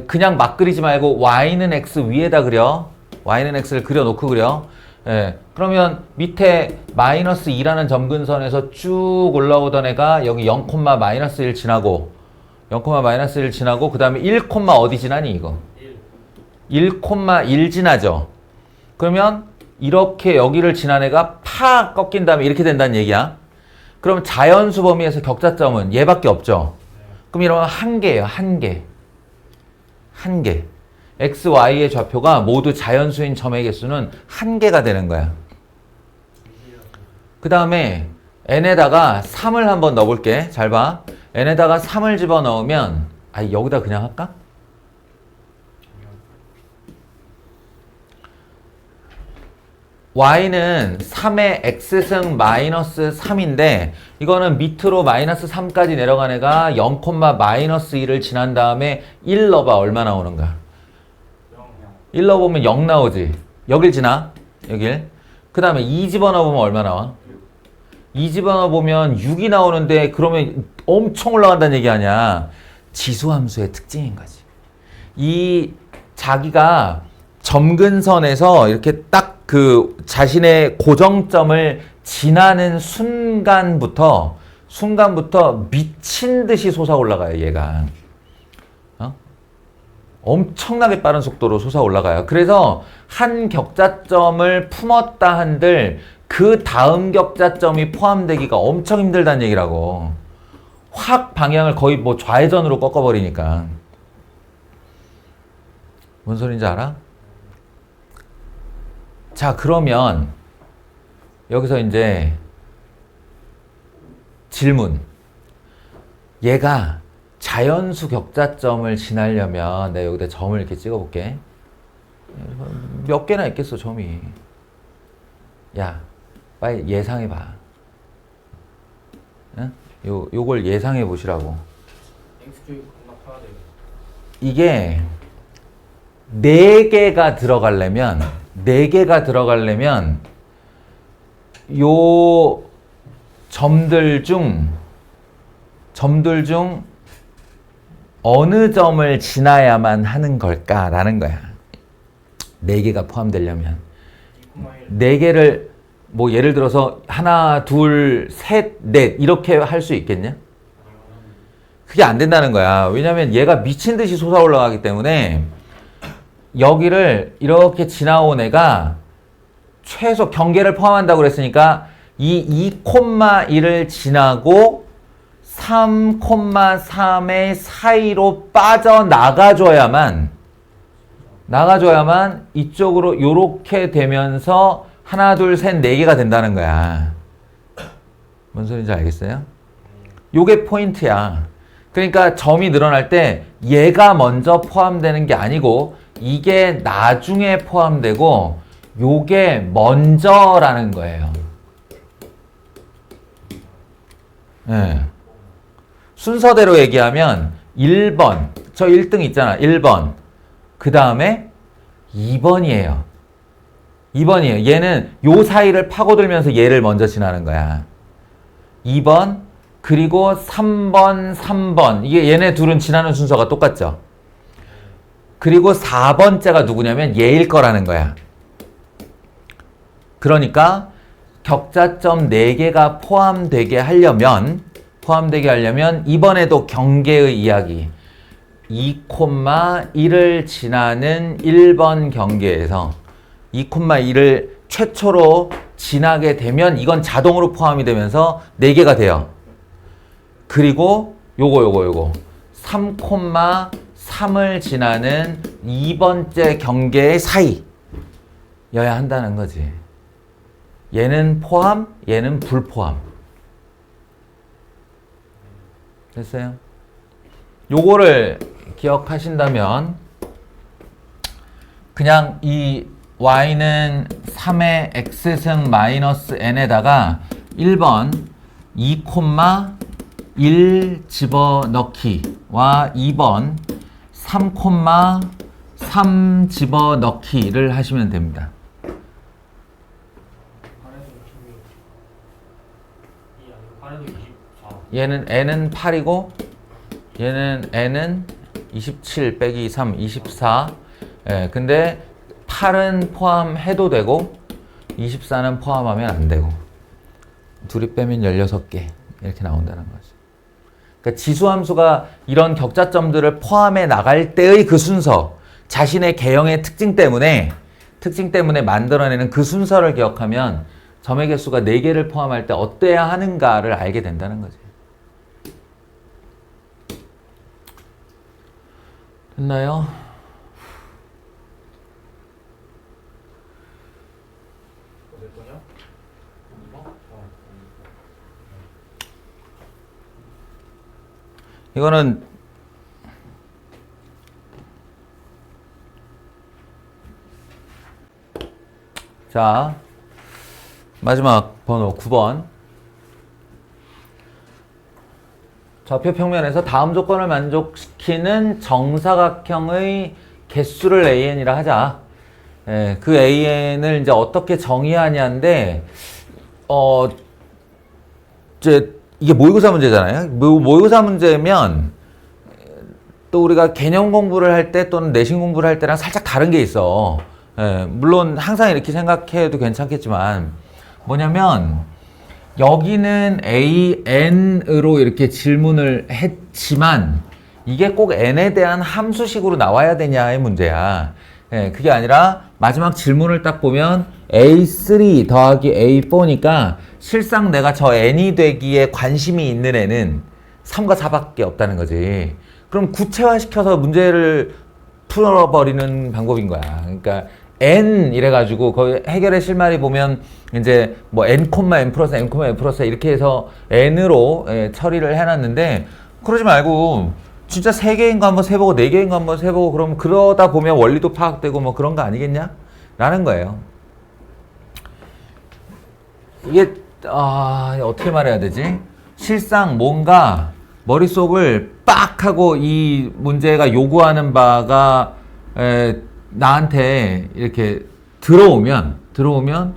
그냥 막 그리지 말고 y는 x 위에다 그려. y는 x를 그려놓고 그려. 예, 그러면 밑에 마이너스 2라는 점근선에서 쭉 올라오던 애가 여기 0, 마이너스 1 지나고 0, 마이너스 1 지나고 그 다음에 1, 어디 지나니 이거? 1, 1 지나죠. 그러면 이렇게 여기를 지난 애가 팍 꺾인 다음에 이렇게 된다는 얘기야. 그럼 자연수 범위에서 격자점은 얘밖에 없죠. 그럼 이러면 한 개예요. 한 개. 한 개. x, y의 좌표가 모두 자연수인 점의 개수는 한 개가 되는 거야. 그 다음에 n에다가 3을 한번 넣어볼게. 잘 봐. n에다가 3을 집어넣으면 여기다 그냥 할까? y는 3의 x승 마이너스 3인데 이거는 밑으로 마이너스 3까지 내려간 애가 0, 마이너스 1을 지난 다음에 1 넣어봐. 얼마 나오는가? 1 넣어보면 0 나오지. 여길 지나? 여길. 그 다음에 2 집어넣어보면 얼마 나와? 2 집어넣어보면 6이 나오는데 그러면 엄청 올라간다는 얘기 아니야. 지수함수의 특징인 거지. 이 자기가 점근선에서 이렇게 딱 그 자신의 고정점을 지나는 순간부터 미친 듯이 솟아 올라가요, 얘가. 엄청나게 빠른 속도로 솟아 올라가요. 그래서 한 격자점을 품었다 한들 그 다음 격자점이 포함되기가 엄청 힘들다는 얘기라고. 확 방향을 거의 뭐 좌회전으로 꺾어버리니까. 뭔 소린지 알아? 자, 그러면 여기서 이제 질문. 얘가 자연수 격자점을 지나려면 내가 여기다 점을 이렇게 찍어볼게. 몇 개나 있겠어, 점이. 야, 빨리 예상해봐. 응? 요걸 예상해 보시라고. x축 겁나 파야 돼. 이게 4개가 들어가려면 요 점들 중 어느 점을 지나야만 하는 걸까라는 거야. 4개가 포함되려면 4개를 뭐 예를 들어서 하나, 둘, 셋, 넷 이렇게 할 수 있겠냐? 그게 안 된다는 거야. 왜냐면 얘가 미친 듯이 솟아 올라가기 때문에 여기를 이렇게 지나온 애가 최소 경계를 포함한다고 그랬으니까 이 2,1을 지나고 3,3의 사이로 빠져나가줘야만 이쪽으로 요렇게 되면서 하나, 둘, 셋, 4개가 된다는 거야. 뭔 소리인지 알겠어요? 요게 포인트야. 그러니까 점이 늘어날 때 얘가 먼저 포함되는 게 아니고 이게 나중에 포함되고 요게 먼저라는 거예요. 네. 순서대로 얘기하면 1번, 저 1등 있잖아. 1번. 그 다음에 2번이에요. 2번이에요. 얘는 요 사이를 파고들면서 얘를 먼저 지나는 거야. 2번, 그리고 3번. 이게 얘네 둘은 지나는 순서가 똑같죠. 그리고 4번째가 누구냐면 얘일 거라는 거야. 그러니까 격자점 4개가 포함되게 하려면 이번에도 경계의 이야기 2,1을 지나는 1번 경계에서 2,1을 최초로 지나게 되면 이건 자동으로 포함이 되면서 4개가 돼요. 그리고 요거 3,3을 지나는 2번째 경계의 사이여야 한다는 거지. 얘는 포함, 얘는 불포함. 됐어요? 요거를 기억하신다면 그냥 이 y는 3의 x승 마이너스 n에다가 1번 2,1 집어넣기와 2번 3,3 집어넣기를 하시면 됩니다. 얘는 n은 8이고 얘는 n은 27 빼기 3, 24. 예, 근데 8은 포함해도 되고 24는 포함하면 안 되고 둘이 빼면 16개 이렇게 나온다는 거죠. 그러니까 지수함수가 이런 격자점들을 포함해 나갈 때의 그 순서, 자신의 개형의 특징 때문에 만들어내는 그 순서를 기억하면 점의 개수가 4개를 포함할 때 어때야 하는가를 알게 된다는 거지. 됐나요? 몇 거냐? 이거는 자, 마지막 번호 9번. 좌표 평면에서 다음 조건을 만족시키는 정사각형의 개수를 AN이라 하자. 예, 그 AN을 이제 어떻게 정의하냐인데, 이제 이게 모의고사 문제잖아요. 모의고사 문제면 또 우리가 개념 공부를 할 때 또는 내신 공부를 할 때랑 살짝 다른 게 있어. 예, 물론 항상 이렇게 생각해도 괜찮겠지만 뭐냐면 여기는 AN으로 이렇게 질문을 했지만 이게 꼭 N에 대한 함수식으로 나와야 되냐의 문제야. 예, 그게 아니라 마지막 질문을 딱 보면 A3 더하기 A4니까 실상 내가 저 N이 되기에 관심이 있는 애는 3과 4밖에 없다는 거지. 그럼 구체화시켜서 문제를 풀어버리는 방법인 거야. 그러니까 N 이래가지고 거기 해결의 실마리 보면 이제 뭐 N, N 플러스 N, N 플러스 이렇게 해서 N으로 처리를 해놨는데 그러지 말고 진짜 3개인 거 한번 세보고 4개인 거 한번 세보고 그러면 그러다 보면 원리도 파악되고 뭐 그런 거 아니겠냐? 라는 거예요. 이게 어떻게 말해야 되지? 실상 뭔가 머릿속을 빡 하고 이 문제가 요구하는 바가 나한테 이렇게 들어오면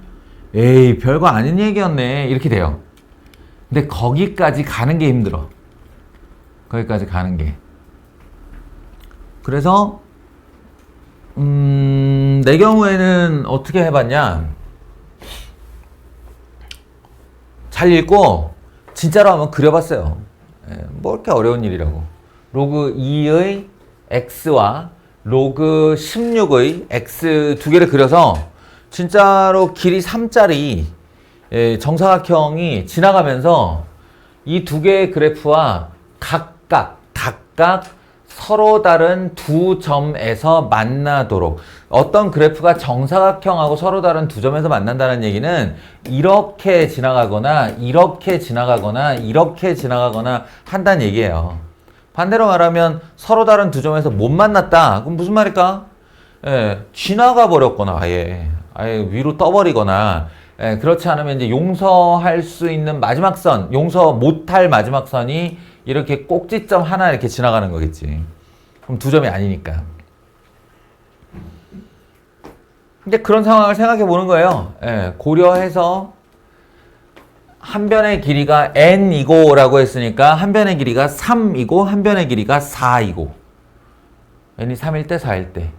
에이 별거 아닌 얘기였네 이렇게 돼요. 근데 거기까지 가는 게 힘들어. 거기까지 가는 게. 그래서 내 경우에는 어떻게 해봤냐, 잘 읽고 진짜로 한번 그려봤어요. 뭐 이렇게 어려운 일이라고. 로그 2의 x와 로그 16의 x 두 개를 그려서 진짜로 길이 3짜리 정사각형이 지나가면서 이 두 개의 그래프와 각각 서로 다른 두 점에서 만나도록, 어떤 그래프가 정사각형하고 서로 다른 두 점에서 만난다는 얘기는 이렇게 지나가거나 이렇게 지나가거나 이렇게 지나가거나 한다는 얘기예요. 반대로 말하면 서로 다른 두 점에서 못 만났다. 그럼 무슨 말일까? 지나가 버렸거나 아예 위로 떠버리거나, 그렇지 않으면 이제 용서할 수 있는 마지막 선, 용서 못할 마지막 선이 이렇게 꼭지점 하나 이렇게 지나가는 거겠지. 그럼 두 점이 아니니까. 근데 그런 상황을 생각해 보는 거예요. 고려해서 한 변의 길이가 n이고 라고 했으니까 한 변의 길이가 3이고 한 변의 길이가 4이고, n이 3일 때 4일 때.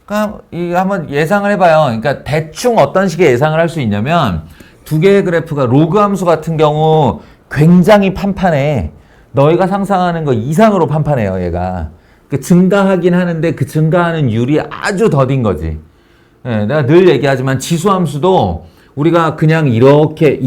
그러니까 이 한번 예상을 해봐요. 그러니까 대충 어떤 식의 예상을 할 수 있냐면, 두 개의 그래프가 로그 함수 같은 경우 굉장히 판판해. 너희가 상상하는 거 이상으로 판판해요, 얘가. 그 증가하긴 하는데 그 증가하는 율이 아주 더딘 거지. 내가 늘 얘기하지만 지수함수도 우리가 그냥 이렇게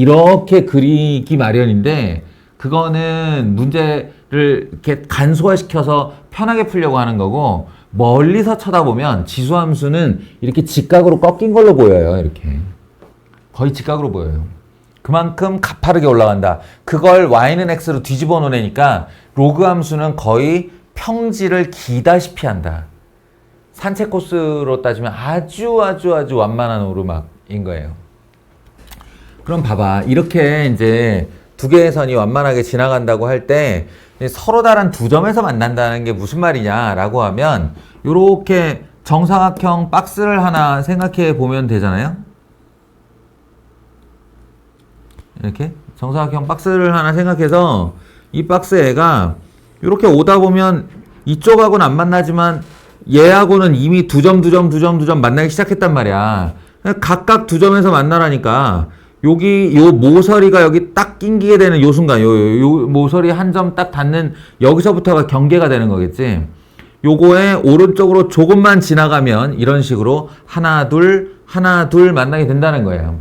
그리기 마련인데, 그거는 문제를 이렇게 간소화시켜서 편하게 풀려고 하는 거고, 멀리서 쳐다보면 지수함수는 이렇게 직각으로 꺾인 걸로 보여요. 이렇게 거의 직각으로 보여요. 그만큼 가파르게 올라간다. 그걸 y는 x로 뒤집어 놓으니까 로그 함수는 거의 평지를 기다시피 한다. 산책 코스로 따지면 아주 완만한 오르막인 거예요. 그럼 봐봐, 이렇게 이제 두 개의 선이 완만하게 지나간다고 할 때 서로 다른 두 점에서 만난다는 게 무슨 말이냐라고 하면, 요렇게 정사각형 박스를 하나 생각해 보면 되잖아요. 이렇게 정사각형 박스를 하나 생각해서 이 박스 애가 이렇게 오다 보면 이쪽하고는 안 만나지만 얘하고는 이미 두 점 만나기 시작했단 말이야. 각각 두 점에서 만나라니까 여기 요 모서리가 여기 딱 낑기게 되는 요 순간 요 모서리 한 점 딱 닿는 여기서부터가 경계가 되는 거겠지. 요거에 오른쪽으로 조금만 지나가면 이런 식으로 하나 둘 만나게 된다는 거예요.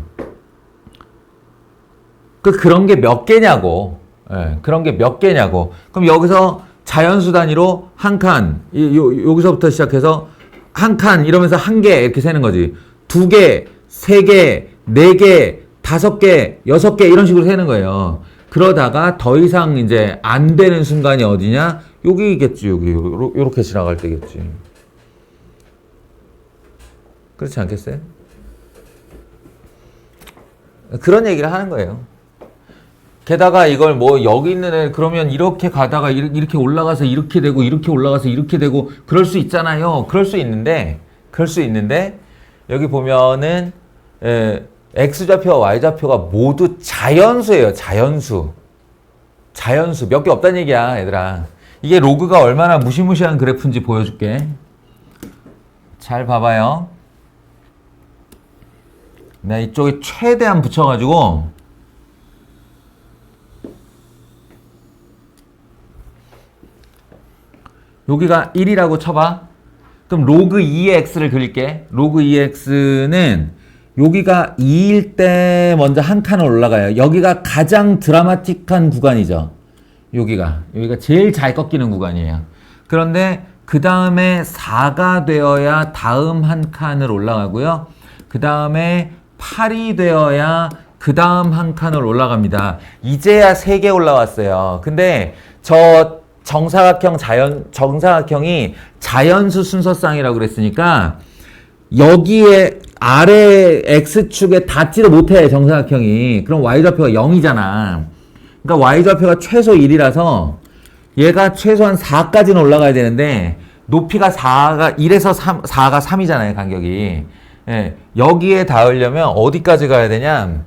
그런 게 몇 개냐고. 예, 그런 게 몇 개냐고. 그럼 여기서 자연수 단위로 한 칸, 여기서부터 시작해서 한 칸 이러면서 한 개 이렇게 세는 거지. 두 개, 세 개, 네 개, 다섯 개, 여섯 개 이런 식으로 세는 거예요. 그러다가 더 이상 이제 안 되는 순간이 어디냐? 여기겠지, 여기. 요렇게 지나갈 때겠지. 그렇지 않겠어요? 그런 얘기를 하는 거예요. 게다가 이걸 뭐 여기 있는 애 그러면 이렇게 가다가 이렇게 올라가서 이렇게 되고 이렇게 올라가서 이렇게 되고 그럴 수 있잖아요. 그럴 수 있는데 여기 보면은 X좌표와 Y좌표가 모두 자연수예요. 자연수 몇 개 없다는 얘기야 얘들아. 이게 로그가 얼마나 무시무시한 그래프인지 보여줄게. 잘 봐봐요. 내가 이쪽에 최대한 붙여가지고 여기가 1이라고 쳐봐. 그럼 로그 2의 x를 그릴게. 로그 2의 x는 여기가 2일 때 먼저 한 칸을 올라가요. 여기가 가장 드라마틱한 구간이죠. 여기가 제일 잘 꺾이는 구간이에요. 그런데 그 다음에 4가 되어야 다음 한 칸을 올라가고요. 그 다음에 8이 되어야 그 다음 한 칸을 올라갑니다. 이제야 3개 올라왔어요. 근데 저 정사각형이 자연수 순서쌍이라고 그랬으니까 여기에 아래 x축에 닿지도 못해 정사각형이. 그럼 y좌표가 0이잖아. 그러니까 y좌표가 최소 1이라서 얘가 최소한 4까지는 올라가야 되는데 높이가 1에서 4가 3이잖아요 간격이. 예, 여기에 닿으려면 어디까지 가야 되냐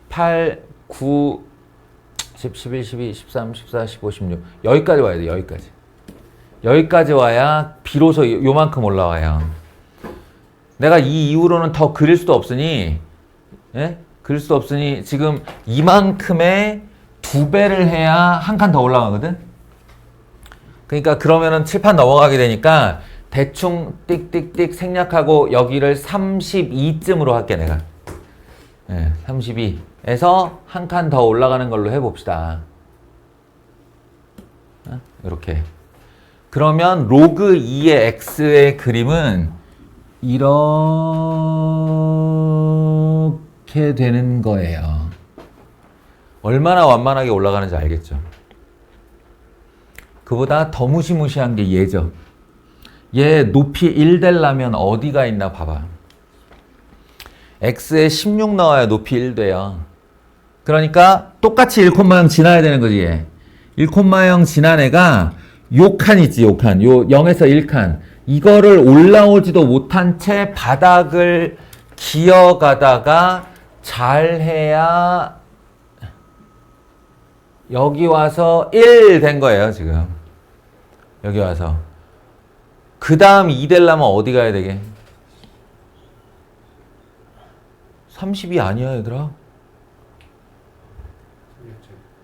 8, 9, 10, 11, 12, 13, 14, 15, 16 여기까지 와야 돼. 여기까지 와야 비로소 요만큼 올라와요. 내가 이 이후로는 더 그릴 수도 없으니 지금 이만큼의 2배를 해야 한 칸 더 올라가거든. 그러니까 그러면은 칠판 넘어가게 되니까 대충 띡띡띡 생략하고 여기를 32쯤으로 할게 내가. 32에서 한 칸 더 올라가는 걸로 해봅시다. 이렇게. 그러면 로그 2의 x의 그림은 이렇게 되는 거예요. 얼마나 완만하게 올라가는지 알겠죠? 그보다 더 무시무시한 게 얘죠. 얘 높이 1 되려면 어디가 있나 봐봐. x에 16 넣어야 높이 1 돼요. 그러니까 똑같이 1,0 지나야 되는 거지 얘. 1,0 지난 애가 요 칸 있지, 요 칸. 요 0에서 1칸. 이거를 올라오지도 못한 채 바닥을 기어가다가 잘 해야 여기 와서 1 된 거예요, 지금. 여기 와서. 그 다음 2 되려면 어디 가야 되게? 30이 아니야, 얘들아.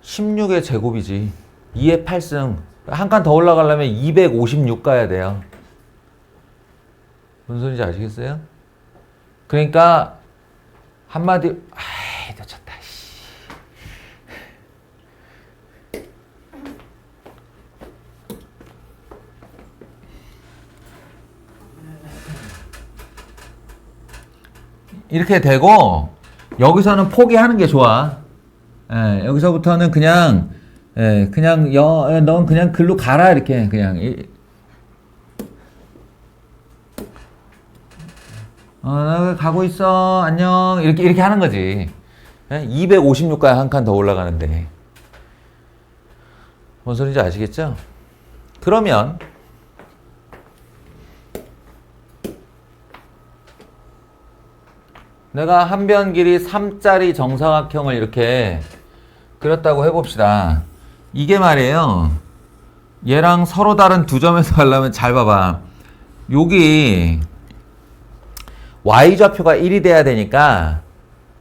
16의 제곱이지. 2의 8승. 한 칸 더 올라가려면 256 가야 돼요. 무슨 소리인지 아시겠어요? 그러니까 한마디 아이 놓쳤다. 이렇게 되고 여기서는 포기하는 게 좋아. 여기서부터는 그냥 넌 그냥 글로 가라 이렇게 그냥. 나 가고 있어. 안녕. 이렇게 하는 거지. 256까지 한 칸 더 올라가는데. 뭔 소리인지 아시겠죠? 그러면 내가 한 변 길이 3짜리 정사각형을 이렇게 그렸다고 해봅시다. 이게 말이에요. 얘랑 서로 다른 두 점에서 하려면 잘 봐봐. 여기 y좌표가 1이 돼야 되니까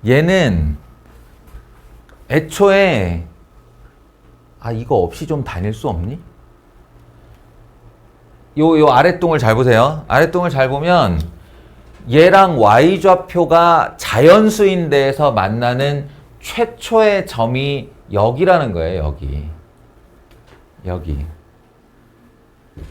얘는 애초에 이거 없이 좀 다닐 수 없니? 요 아랫동을 잘 보세요. 아랫동을 잘 보면 얘랑 y좌표가 자연수인 데에서 만나는 최초의 점이 여기라는 거예요. 여기.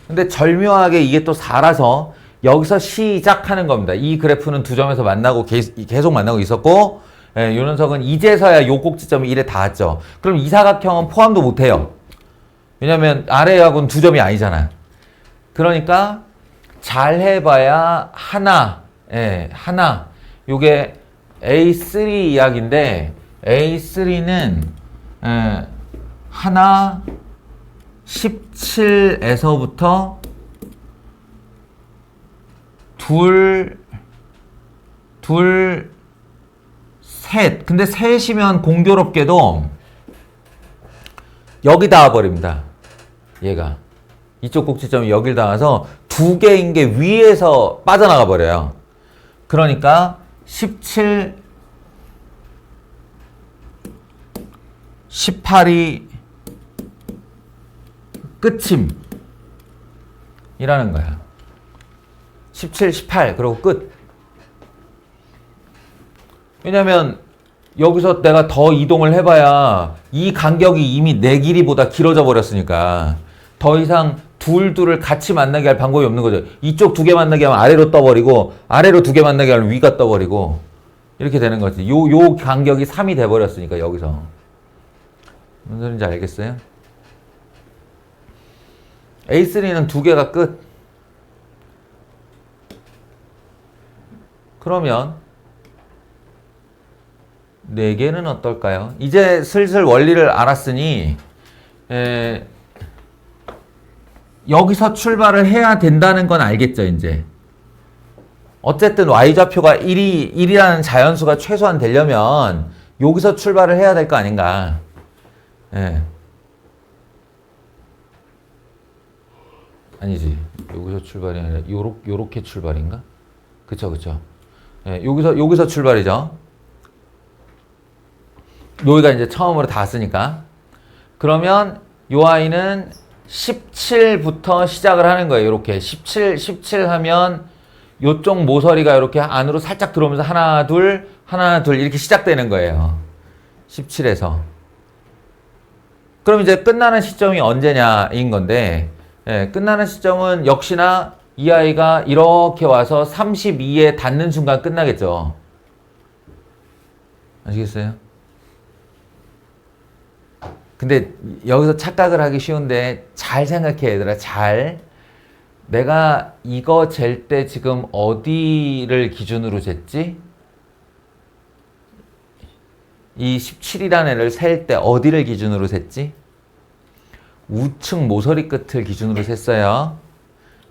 근데 절묘하게 이게 또 4라서 여기서 시작하는 겁니다. 이 그래프는 두 점에서 만나고 계속 만나고 있었고, 예, 요 녀석은 이제서야 요 꼭지점이 1에 닿았죠. 그럼 이 사각형은 포함도 못해요. 왜냐면 아래하고는 두 점이 아니잖아. 그러니까 잘 해봐야 하나. 요게 A3 이야기인데 A3는 하나 17에서부터 셋. 근데 셋이면 공교롭게도 여기 닿아버립니다. 얘가. 이쪽 꼭지점이 여길 닿아서 두 개인 게 위에서 빠져나가 버려요. 그러니까 17, 18이 끝임이라는 거야. 17, 18 그리고 끝. 왜냐면 여기서 내가 더 이동을 해봐야 이 간격이 이미 내 길이보다 길어져 버렸으니까 더 이상 둘을 같이 만나게 할 방법이 없는 거죠. 이쪽 두 개 만나게 하면 아래로 떠버리고 아래로 두 개 만나게 하면 위가 떠버리고 이렇게 되는 거지. 요 간격이 3이 돼버렸으니까 여기서. 무슨 소리인지 알겠어요? A3는 두 개가 끝. 그러면 네 개는 어떨까요? 이제 슬슬 원리를 알았으니 여기서 출발을 해야 된다는 건 알겠죠, 이제. 어쨌든 y좌표가 1이라는 자연수가 최소한 되려면 여기서 출발을 해야 될 거 아닌가. 예. 아니지. 여기서 출발이 아니라 요렇게 출발인가? 그쵸. 예, 여기서 출발이죠. 여기가 이제 처음으로 닿았으니까. 그러면 요 아이는 17부터 시작을 하는 거예요. 이렇게 17 하면 요쪽 모서리가 이렇게 안으로 살짝 들어오면서 하나 둘 이렇게 시작되는 거예요. 17에서. 그럼 이제 끝나는 시점이 언제냐인 건데, 예, 끝나는 시점은 역시나 이 아이가 이렇게 와서 32에 닿는 순간 끝나겠죠. 아시겠어요? 근데 여기서 착각을 하기 쉬운데 잘 생각해, 얘들아. 잘. 내가 이거 잴 때 지금 어디를 기준으로 쟀지? 이 17이라는 애를 셀 때 어디를 기준으로 셌지? 우측 모서리 끝을 기준으로 셌어요.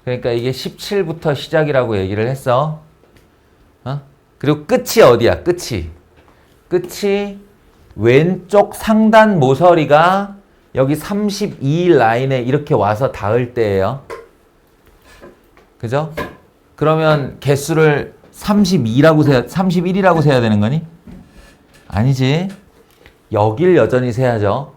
그러니까 이게 17부터 시작이라고 얘기를 했어. 그리고 끝이 어디야? 끝이 왼쪽 상단 모서리가 여기 32 라인에 이렇게 와서 닿을 때예요. 그죠? 그러면 개수를 31이라고 세야 되는 거니? 아니지. 여길 여전히 세야죠.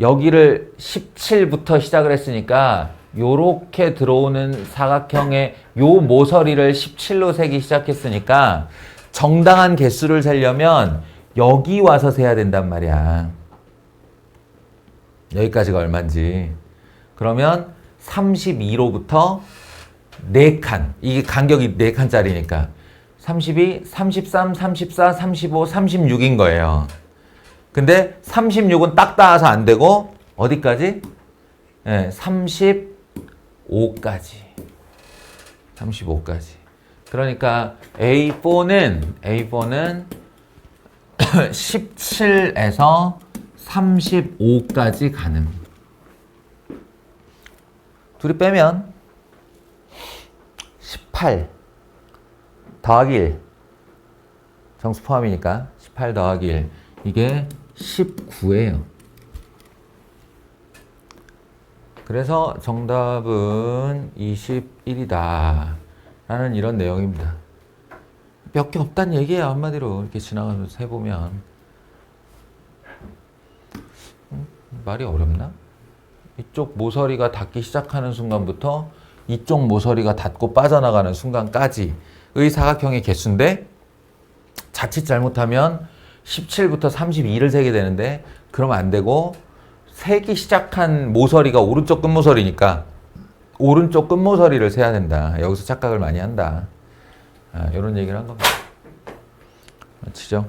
여기를 17부터 시작을 했으니까 요렇게 들어오는 사각형의 요 모서리를 17로 세기 시작했으니까 정당한 개수를 세려면 여기 와서 세야 된단 말이야. 여기까지가 얼마인지. 그러면 32로부터 4칸. 이게 간격이 4칸짜리니까. 32, 33, 34, 35, 36인 거예요. 근데 36은 딱 닿아서 안 되고 어디까지? 네, 35까지. 그러니까 A4는 17에서 35까지 가는. 둘이 빼면 18 더하기 1. 정수 포함이니까 18 더하기 1. 이게 19예요. 그래서 정답은 21이다. 라는 이런 내용입니다. 몇 개 없다는 얘기예요. 한마디로 이렇게 지나가면서 해보면. 말이 어렵나? 이쪽 모서리가 닿기 시작하는 순간부터 이쪽 모서리가 닿고 빠져나가는 순간까지의 사각형의 개수인데 자칫 잘못하면 17부터 32를 세게 되는데 그러면 안 되고 세기 시작한 모서리가 오른쪽 끝모서리니까 오른쪽 끝모서리를 세야 된다. 여기서 착각을 많이 한다. 이런 얘기를 한 겁니다. 맞히죠?